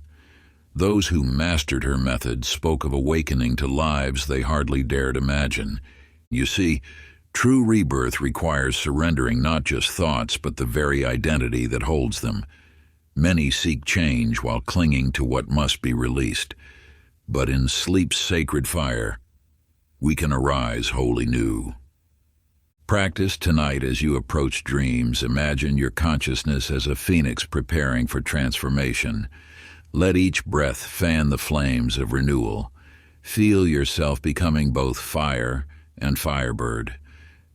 Those who mastered her method spoke of awakening to lives they hardly dared imagine. You see, true rebirth requires surrendering not just thoughts, but the very identity that holds them. Many seek change while clinging to what must be released. But in sleep's sacred fire, we can arise wholly new. Practice tonight as you approach dreams. Imagine your consciousness as a phoenix preparing for transformation. Let each breath fan the flames of renewal. Feel yourself becoming both fire and firebird.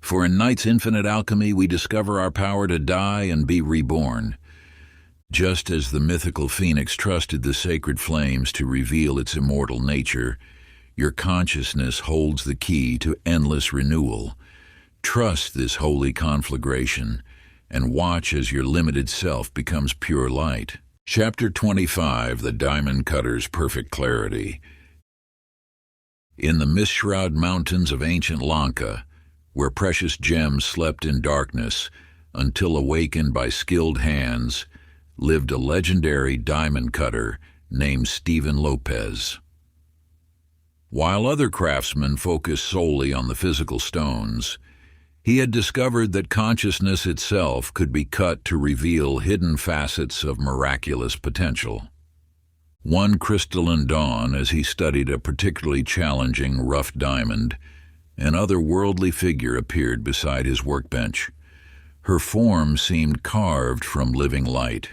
For in night's infinite alchemy, we discover our power to die and be reborn. Just as the mythical phoenix trusted the sacred flames to reveal its immortal nature, your consciousness holds the key to endless renewal. Trust this holy conflagration and watch as your limited self becomes pure light. Chapter 25. The Diamond Cutter's Perfect Clarity. In the mist-shrouded mountains of ancient Lanka, where precious gems slept in darkness until awakened by skilled hands, lived a legendary diamond cutter named Stephen Lopez. While other craftsmen focused solely on the physical stones, he had discovered that consciousness itself could be cut to reveal hidden facets of miraculous potential. One crystalline dawn, as he studied a particularly challenging rough diamond, an otherworldly figure appeared beside his workbench. Her form seemed carved from living light,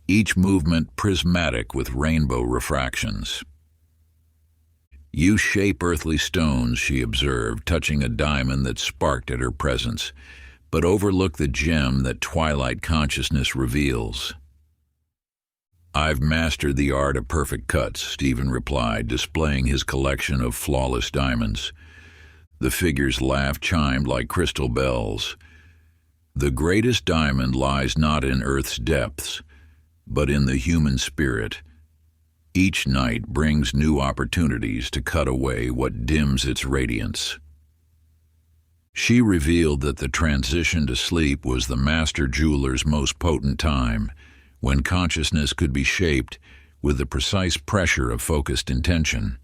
each movement prismatic with rainbow refractions. "You shape earthly stones," she observed, touching a diamond that sparked at her presence, "but overlook the gem that twilight consciousness reveals." "I've mastered the art of perfect cuts," Stephen replied, displaying his collection of flawless diamonds. The figure's laugh chimed like crystal bells. "The greatest diamond lies not in earth's depths, but in the human spirit. Each night brings new opportunities to cut away what dims its radiance." She revealed that the transition to sleep was the master jeweler's most potent time, when consciousness could be shaped with the precise pressure of focused intention.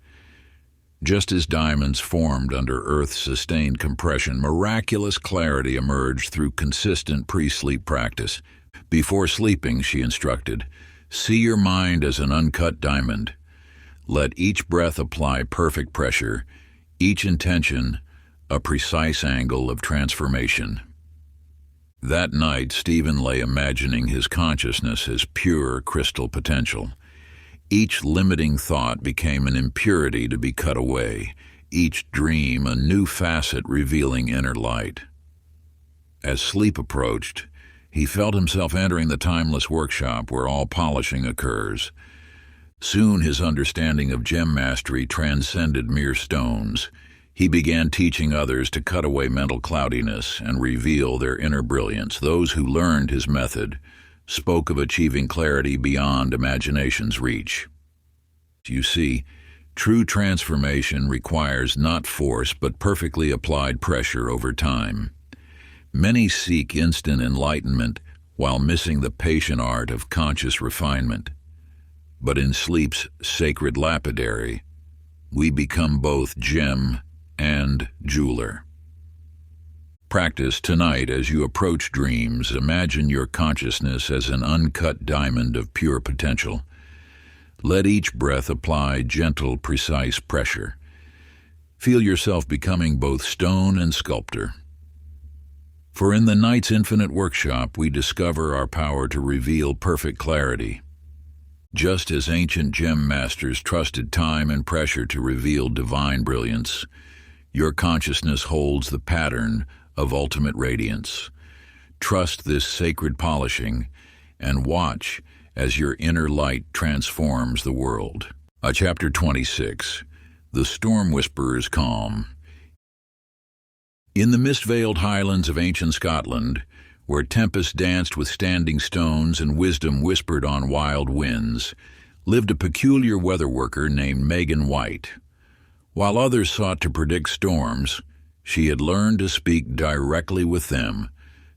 Just as diamonds formed under Earth's sustained compression, miraculous clarity emerged through consistent pre-sleep practice. "Before sleeping," she instructed, "see your mind as an uncut diamond. Let each breath apply perfect pressure, each intention a precise angle of transformation." That night, Stephen lay imagining his consciousness as pure crystal potential. Each limiting thought became an impurity to be cut away, each dream a new facet revealing inner light. As sleep approached, he felt himself entering the timeless workshop where all polishing occurs. Soon his understanding of gem mastery transcended mere stones. He began teaching others to cut away mental cloudiness and reveal their inner brilliance. Those who learned his method spoke of achieving clarity beyond imagination's reach. You see, true transformation requires not force but perfectly applied pressure over time. Many seek instant enlightenment while missing the patient art of conscious refinement. But in sleep's sacred lapidary, we become both gem and jeweler. Practice tonight as you approach dreams. Imagine your consciousness as an uncut diamond of pure potential. Let each breath apply gentle, precise pressure. Feel yourself becoming both stone and sculptor. For in the night's infinite workshop, we discover our power to reveal perfect clarity. Just as ancient gem masters trusted time and pressure to reveal divine brilliance, your consciousness holds the pattern of ultimate radiance. Trust this sacred polishing and watch as your inner light transforms the world. Chapter 26. The Storm Whisperer's Calm. In the mist-veiled highlands of ancient Scotland, where tempests danced with standing stones and wisdom whispered on wild winds, lived a peculiar weatherworker named Megan White. While others sought to predict storms, she had learned to speak directly with them,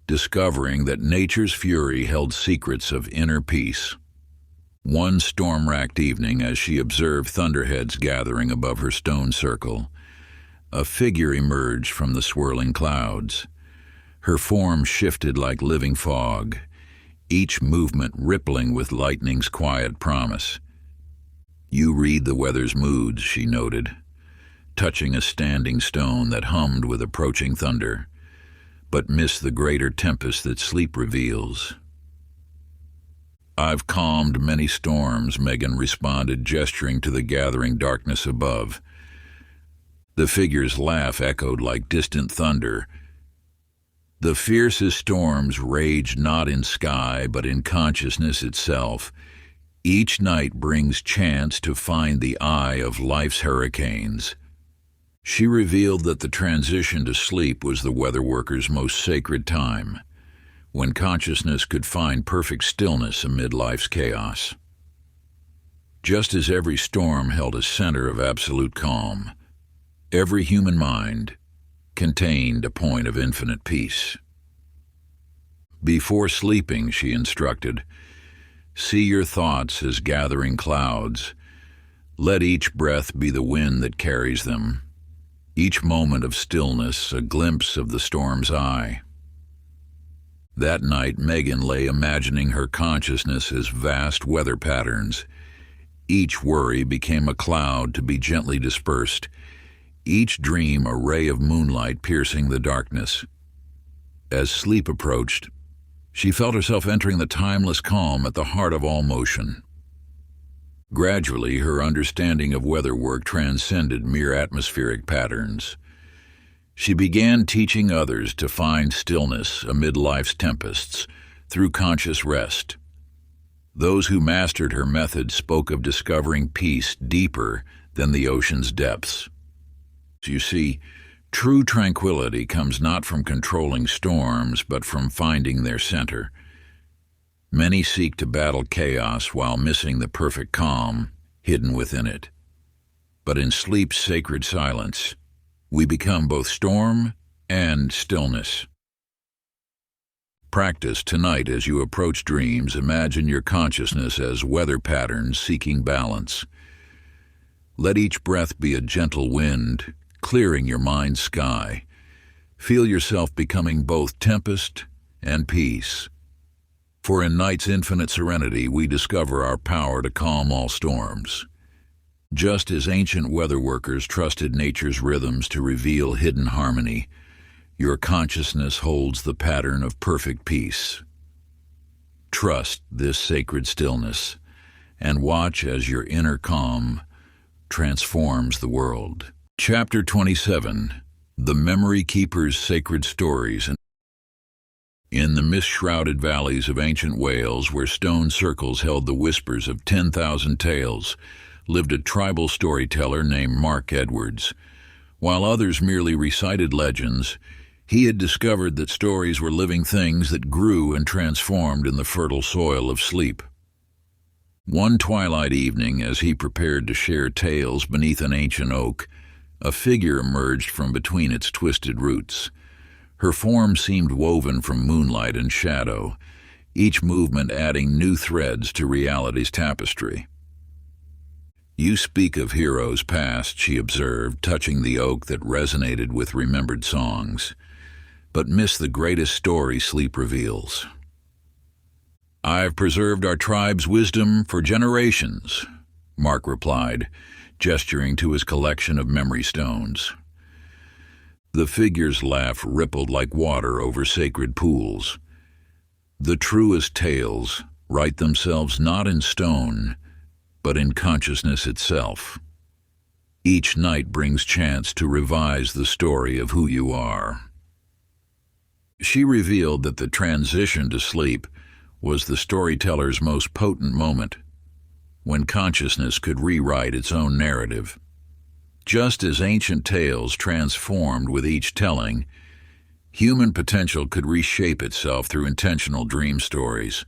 discovering that nature's fury held secrets of inner peace. One storm-racked evening, as she observed thunderheads gathering above her stone circle, a figure emerged from the swirling clouds. Her form shifted like living fog, each movement rippling with lightning's quiet promise. "You read the weather's moods," she noted, touching a standing stone that hummed with approaching thunder, but missed the greater tempest that sleep reveals. "I've calmed many storms," Megan responded, gesturing to the gathering darkness above. The figure's laugh echoed like distant thunder. "The fiercest storms rage not in sky, but in consciousness itself. Each night brings chance to find the eye of life's hurricanes." She revealed that the transition to sleep was the weatherworker's most sacred time, when consciousness could find perfect stillness amid life's chaos. Just as every storm held a center of absolute calm, every human mind contained a point of infinite peace. "Before sleeping," she instructed, "see your thoughts as gathering clouds. Let each breath be the wind that carries them. Each moment of stillness a glimpse of the storm's eye." That night, Megan lay imagining her consciousness as vast weather patterns, Each worry became a cloud to be gently dispersed, each dream a ray of moonlight piercing the darkness. As sleep approached, she felt herself entering the timeless calm at the heart of all motion. Gradually, her understanding of weatherwork transcended mere atmospheric patterns. She began teaching others to find stillness amid life's tempests through conscious rest. Those who mastered her method spoke of discovering peace deeper than the ocean's depths. You see, true tranquility comes not from controlling storms, but from finding their center. Many seek to battle chaos while missing the perfect calm hidden within it. But in sleep's sacred silence, we become both storm and stillness. Practice tonight as you approach dreams. Imagine your consciousness as weather patterns seeking balance. Let each breath be a gentle wind, clearing your mind's sky. Feel yourself becoming both tempest and peace. For in night's infinite serenity, we discover our power to calm all storms. Just as ancient weather workers trusted nature's rhythms to reveal hidden harmony, your consciousness holds the pattern of perfect peace. Trust this sacred stillness and watch as your inner calm transforms the world. Chapter 27. The Memory Keeper's Sacred Stories. In the mist-shrouded valleys of ancient Wales, where stone circles held the whispers of 10,000 tales, lived a tribal storyteller named Mark Edwards. While others merely recited legends, he had discovered that stories were living things that grew and transformed in the fertile soil of sleep. One twilight evening, as he prepared to share tales beneath an ancient oak, a figure emerged from between its twisted roots. Her form seemed woven from moonlight and shadow, each movement adding new threads to reality's tapestry. "You speak of heroes past," she observed, touching the oak that resonated with remembered songs, "but miss the greatest story sleep reveals." "I've preserved our tribe's wisdom for generations," Mark replied, gesturing to his collection of memory stones. The figure's laugh rippled like water over sacred pools. "The truest tales write themselves not in stone, but in consciousness itself. Each night brings chance to revise the story of who you are." She revealed that the transition to sleep was the storyteller's most potent moment, when consciousness could rewrite its own narrative. Just as ancient tales transformed with each telling, human potential could reshape itself through intentional dream stories.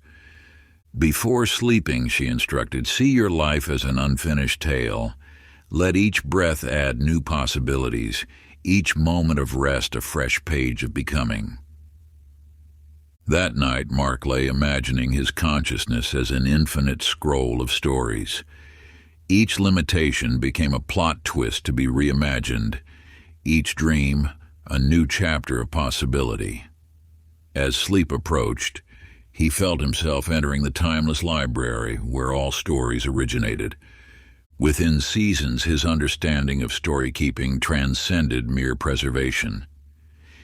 "Before sleeping," she instructed, "see your life as an unfinished tale. Let each breath add new possibilities, each moment of rest a fresh page of becoming." That night, Mark lay imagining his consciousness as an infinite scroll of stories. Each limitation became a plot twist to be reimagined, each dream a new chapter of possibility. As sleep approached, he felt himself entering the timeless library where all stories originated. Within seasons, his understanding of story-keeping transcended mere preservation.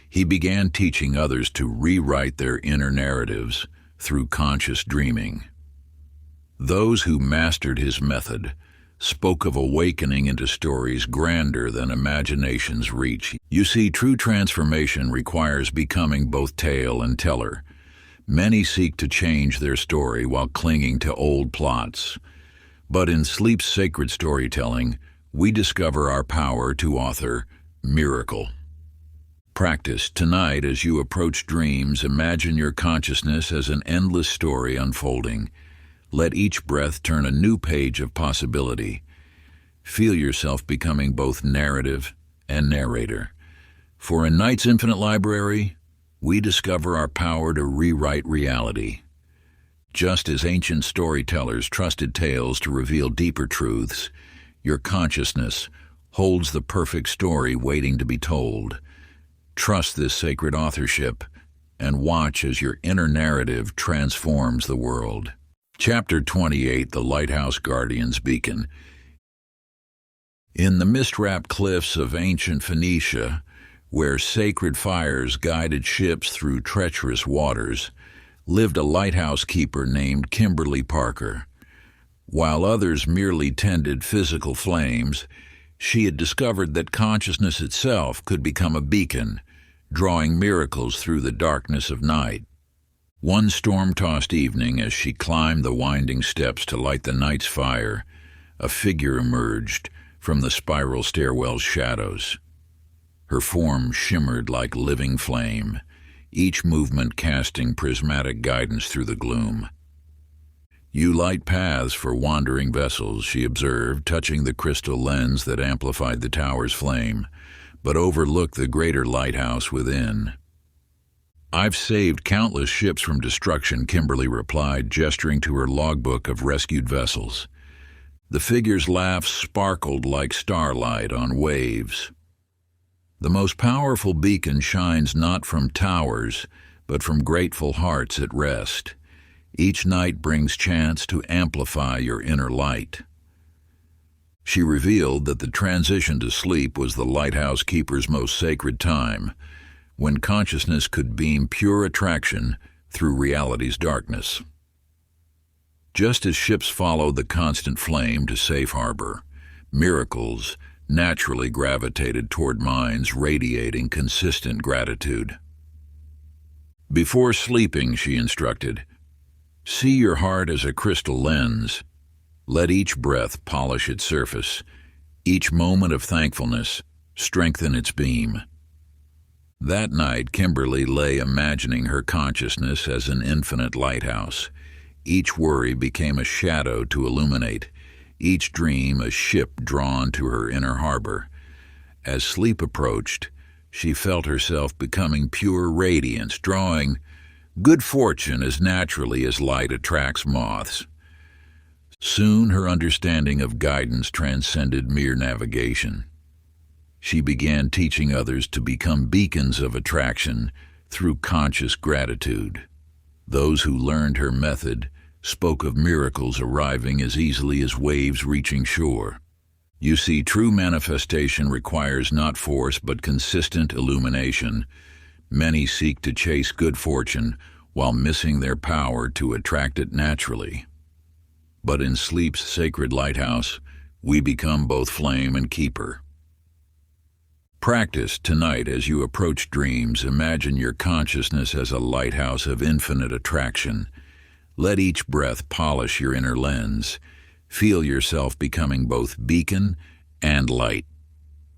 He began teaching others to rewrite their inner narratives through conscious dreaming. Those who mastered his method spoke of awakening into stories grander than imagination's reach. You see, true transformation requires becoming both tale and teller. Many seek to change their story while clinging to old plots. But in sleep's sacred storytelling, we discover our power to author miracle. Practice tonight as you approach dreams. Imagine your consciousness as an endless story unfolding. Let each breath turn a new page of possibility. Feel yourself becoming both narrative and narrator. For in night's infinite library, we discover our power to rewrite reality. Just as ancient storytellers trusted tales to reveal deeper truths, your consciousness holds the perfect story waiting to be told. Trust this sacred authorship and watch as your inner narrative transforms the world. Chapter 28, The Lighthouse Guardian's Beacon. In the mist-wrapped cliffs of ancient Phoenicia, where sacred fires guided ships through treacherous waters, lived a lighthouse keeper named Kimberly Parker. While others merely tended physical flames, she had discovered that consciousness itself could become a beacon, drawing miracles through the darkness of night. One storm-tossed evening, as she climbed the winding steps to light the night's fire, a figure emerged from the spiral stairwell's shadows. Her form shimmered like living flame, each movement casting prismatic guidance through the gloom. "You light paths for wandering vessels," she observed, touching the crystal lens that amplified the tower's flame, but overlooked the greater lighthouse within. "I've saved countless ships from destruction," Kimberly replied, gesturing to her logbook of rescued vessels. The figure's laugh sparkled like starlight on waves. "The most powerful beacon shines not from towers, but from grateful hearts at rest. Each night brings chance to amplify your inner light." She revealed that the transition to sleep was the lighthouse keeper's most sacred time, when consciousness could beam pure attraction through reality's darkness. Just as ships follow the constant flame to safe harbor, miracles naturally gravitated toward minds radiating consistent gratitude. "Before sleeping," she instructed, "see your heart as a crystal lens. Let each breath polish its surface, each moment of thankfulness strengthen its beam." That night, Kimberly lay imagining her consciousness as an infinite lighthouse. Each worry became a shadow to illuminate, each dream a ship drawn to her inner harbor. As sleep approached, she felt herself becoming pure radiance, drawing good fortune as naturally as light attracts moths. Soon her understanding of guidance transcended mere navigation. She began teaching others to become beacons of attraction through conscious gratitude. Those who learned her method spoke of miracles arriving as easily as waves reaching shore. You see, true manifestation requires not force but consistent illumination. Many seek to chase good fortune while missing their power to attract it naturally. But in sleep's sacred lighthouse, we become both flame and keeper. Practice tonight as you approach dreams. Imagine your consciousness as a lighthouse of infinite attraction. Let each breath polish your inner lens. Feel yourself becoming both beacon and light.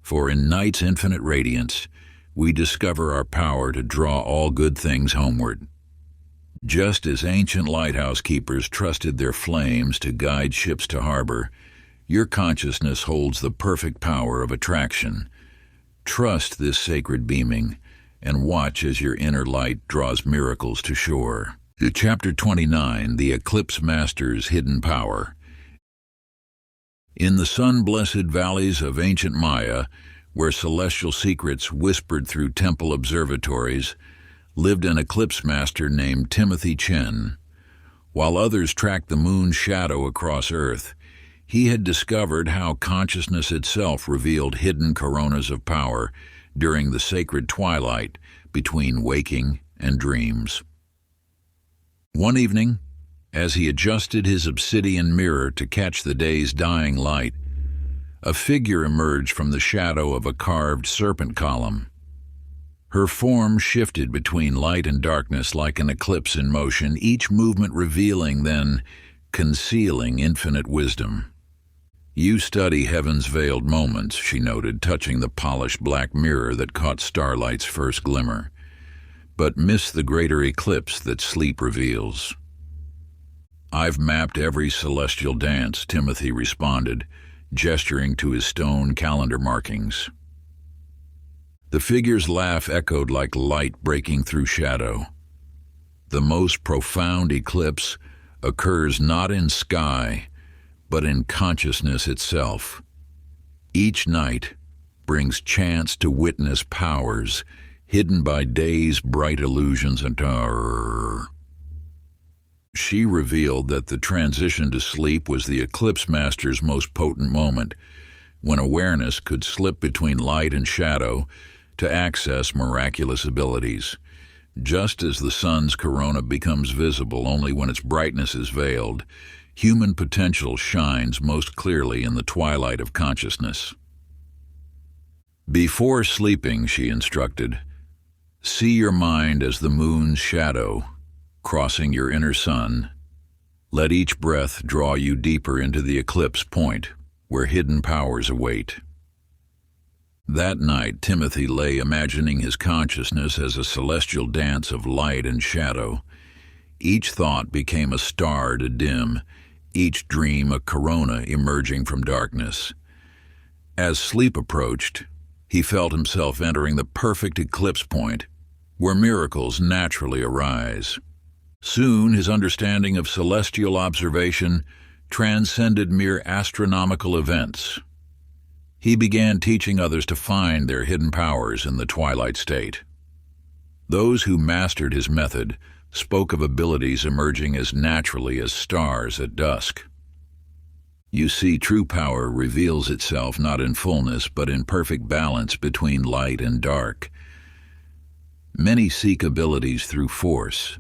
For in night's infinite radiance, we discover our power to draw all good things homeward. Just as ancient lighthouse keepers trusted their flames to guide ships to harbor, your consciousness holds the perfect power of attraction. Trust this sacred beaming and watch as your inner light draws miracles to shore. Chapter 29, The Eclipse Master's Hidden Power. In the sun-blessed valleys of ancient Maya, where celestial secrets whispered through temple observatories, lived an eclipse master named Timothy Chen. While others tracked the moon's shadow across Earth, he had discovered how consciousness itself revealed hidden coronas of power during the sacred twilight between waking and dreams. One evening, as he adjusted his obsidian mirror to catch the day's dying light, a figure emerged from the shadow of a carved serpent column. Her form shifted between light and darkness like an eclipse in motion, each movement revealing, then concealing infinite wisdom. "You study heaven's veiled moments," she noted, touching the polished black mirror that caught starlight's first glimmer, "but miss the greater eclipse that sleep reveals." "I've mapped every celestial dance," Timothy responded, gesturing to his stone calendar markings. The figure's laugh echoed like light breaking through shadow. "The most profound eclipse occurs not in sky, but in consciousness itself. Each night brings chance to witness powers hidden by day's bright illusions and She revealed that the transition to sleep was the eclipse master's most potent moment, when awareness could slip between light and shadow to access miraculous abilities. Just as the sun's corona becomes visible only when its brightness is veiled, human potential shines most clearly in the twilight of consciousness. Before sleeping, she instructed, see your mind as the moon's shadow, crossing your inner sun. Let each breath draw you deeper into the eclipse point, where hidden powers await. That night, Timothy lay imagining his consciousness as a celestial dance of light and shadow. Each thought became a star to dim, each dream a corona emerging from darkness. As sleep approached, he felt himself entering the perfect eclipse point, where miracles naturally arise. Soon, his understanding of celestial observation transcended mere astronomical events. He began teaching others to find their hidden powers in the twilight state. Those who mastered his method spoke of abilities emerging as naturally as stars at dusk. You see, true power reveals itself not in fullness but in perfect balance between light and dark. Many seek abilities through force,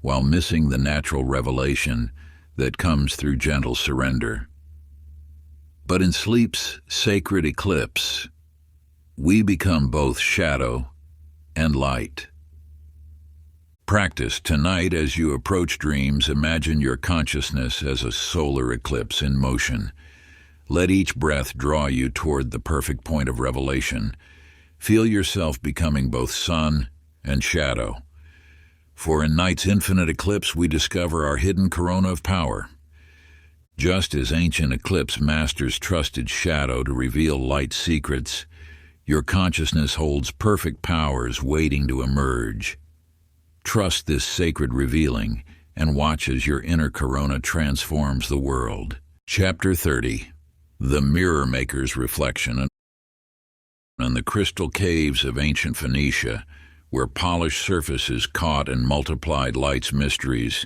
while missing the natural revelation that comes through gentle surrender. But in sleep's sacred eclipse, we become both shadow and light. Practice tonight as you approach dreams. Imagine your consciousness as a solar eclipse in motion. Let each breath draw you toward the perfect point of revelation. Feel yourself becoming both sun and shadow. For in night's infinite eclipse, we discover our hidden corona of power. Just as ancient eclipse masters trusted shadow to reveal light's secrets, your consciousness holds perfect powers waiting to emerge. Trust this sacred revealing and watch as your inner corona transforms the world. Chapter 30. The Mirror Maker's Reflection. In the crystal caves of ancient Phoenicia, where polished surfaces caught and multiplied light's mysteries,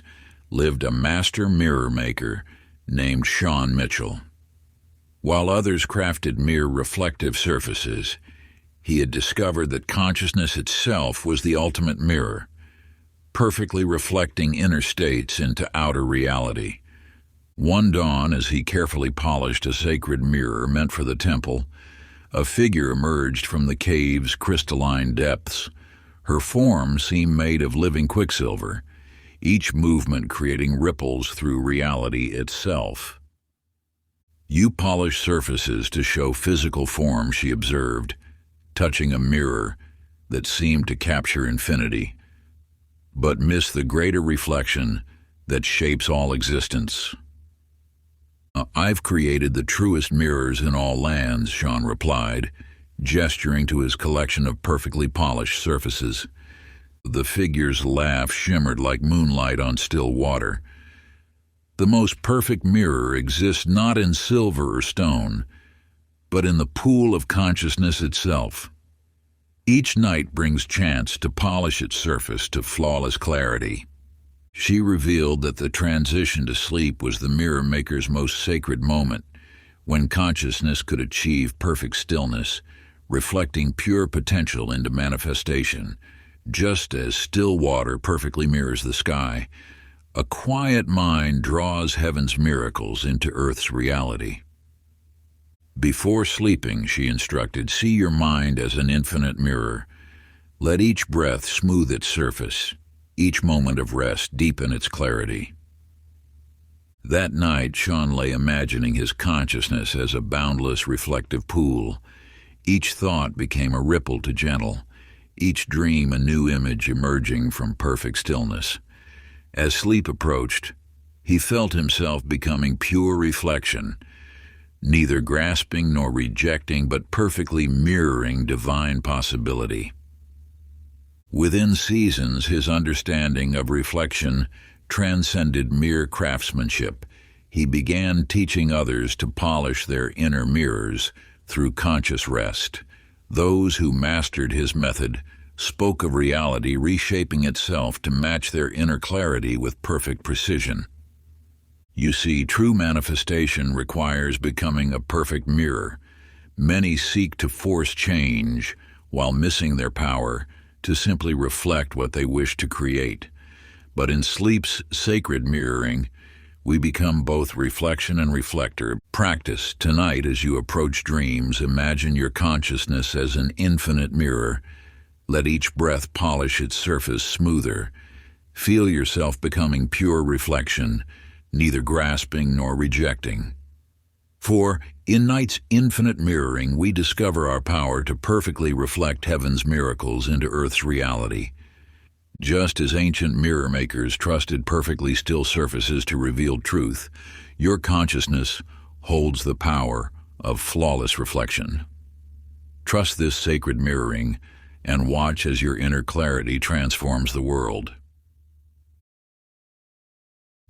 lived a master mirror maker named Sean Mitchell. While others crafted mere reflective surfaces, he had discovered that consciousness itself was the ultimate mirror, perfectly reflecting inner states into outer reality. One dawn, as he carefully polished a sacred mirror meant for the temple, a figure emerged from the cave's crystalline depths. Her form seemed made of living quicksilver, each movement creating ripples through reality itself. You polish surfaces to show physical form, she observed, touching a mirror that seemed to capture infinity, but miss the greater reflection that shapes all existence. I've created the truest mirrors in all lands, Sean replied, gesturing to his collection of perfectly polished surfaces. The figure's laugh shimmered like moonlight on still water. The most perfect mirror exists not in silver or stone, but in the pool of consciousness itself. Each night brings chance to polish its surface to flawless clarity. She revealed that the transition to sleep was the mirror maker's most sacred moment, when consciousness could achieve perfect stillness, reflecting pure potential into manifestation. Just as still water perfectly mirrors the sky, a quiet mind draws heaven's miracles into earth's reality. Before sleeping, she instructed, see your mind as an infinite mirror. Let each breath smooth its surface, each moment of rest deepen its clarity. That night, Sean lay imagining his consciousness as a boundless reflective pool. Each thought became a ripple to gentle, each dream a new image emerging from perfect stillness. As sleep approached, he felt himself becoming pure reflection, neither grasping nor rejecting, but perfectly mirroring divine possibility. Within seasons, his understanding of reflection transcended mere craftsmanship. He began teaching others to polish their inner mirrors through conscious rest. Those who mastered his method spoke of reality reshaping itself to match their inner clarity with perfect precision. You see, true manifestation requires becoming a perfect mirror. Many seek to force change while missing their power to simply reflect what they wish to create. But in sleep's sacred mirroring, we become both reflection and reflector. Practice tonight as you approach dreams. Imagine your consciousness as an infinite mirror. Let each breath polish its surface smoother. Feel yourself becoming pure reflection, neither grasping nor rejecting. For in night's infinite mirroring, we discover our power to perfectly reflect heaven's miracles into earth's reality. Just as ancient mirror makers trusted perfectly still surfaces to reveal truth, your consciousness holds the power of flawless reflection. Trust this sacred mirroring and watch as your inner clarity transforms the world.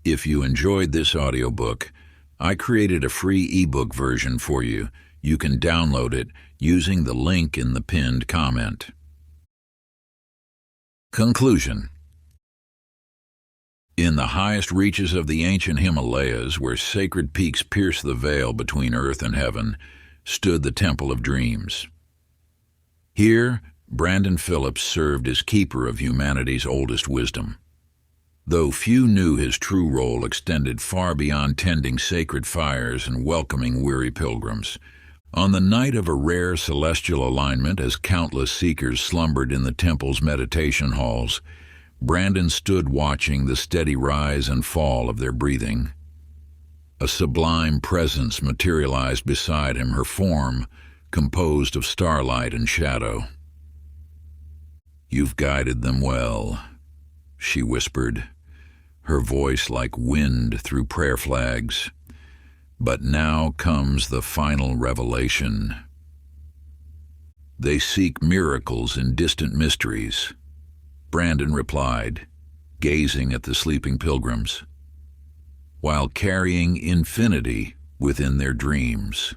If you enjoyed this audiobook, I created a free ebook version for you. You can download it using the link in the pinned comment. Conclusion. In the highest reaches of the ancient Himalayas, where sacred peaks pierce the veil between earth and heaven, stood the Temple of Dreams. Here, Brandon Phillips served as keeper of humanity's oldest wisdom. Though few knew his true role extended far beyond tending sacred fires and welcoming weary pilgrims, on the night of a rare celestial alignment, as countless seekers slumbered in the temple's meditation halls, Brandon stood watching the steady rise and fall of their breathing. A sublime presence materialized beside him, her form composed of starlight and shadow. "You've guided them well," she whispered, her voice like wind through prayer flags. "But now comes the final revelation. They seek miracles in distant mysteries," Brandon replied, gazing at the sleeping pilgrims, "while carrying infinity within their dreams."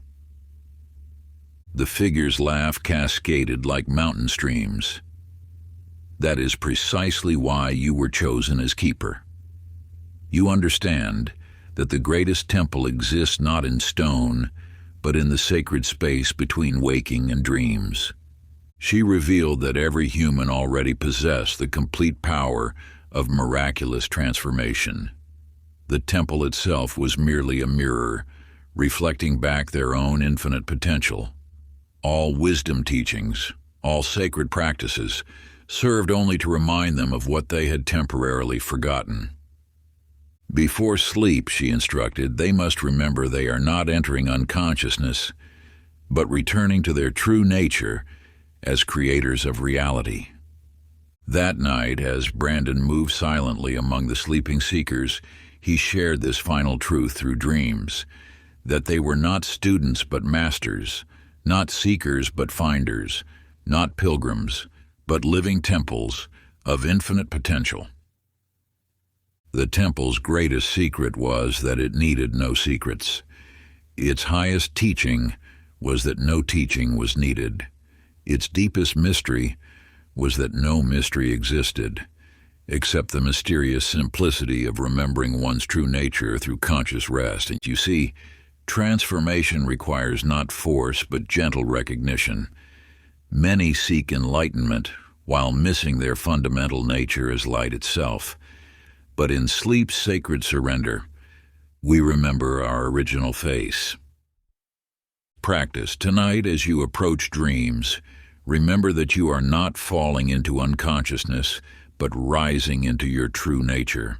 The figure's laugh cascaded like mountain streams. "That is precisely why you were chosen as keeper. You understand that the greatest temple exists not in stone, but in the sacred space between waking and dreams." She revealed that every human already possessed the complete power of miraculous transformation. The temple itself was merely a mirror, reflecting back their own infinite potential. All wisdom teachings, all sacred practices, served only to remind them of what they had temporarily forgotten. Before sleep, she instructed, they must remember they are not entering unconsciousness, but returning to their true nature as creators of reality. That night, as Brandon moved silently among the sleeping seekers, he shared this final truth through dreams, that they were not students but masters, not seekers but finders, not pilgrims, but living temples of infinite potential. The temple's greatest secret was that it needed no secrets. Its highest teaching was that no teaching was needed. Its deepest mystery was that no mystery existed, except the mysterious simplicity of remembering one's true nature through conscious rest. And you see, transformation requires not force but gentle recognition. Many seek enlightenment while missing their fundamental nature as light itself. But in sleep's sacred surrender, we remember our original face. Practice tonight as you approach dreams. Remember that you are not falling into unconsciousness, but rising into your true nature.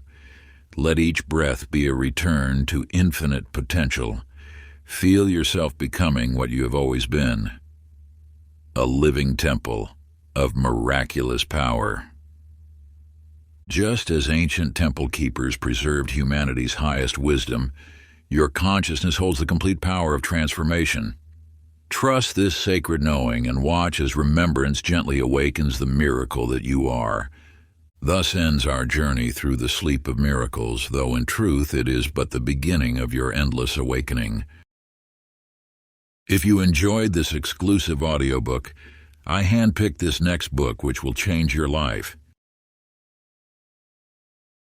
Let each breath be a return to infinite potential. Feel yourself becoming what you have always been, a living temple of miraculous power. Just as ancient temple keepers preserved humanity's highest wisdom, your consciousness holds the complete power of transformation. Trust this sacred knowing and watch as remembrance gently awakens the miracle that you are. Thus ends our journey through the sleep of miracles, though in truth it is but the beginning of your endless awakening. If you enjoyed this exclusive audiobook, I handpicked this next book which will change your life.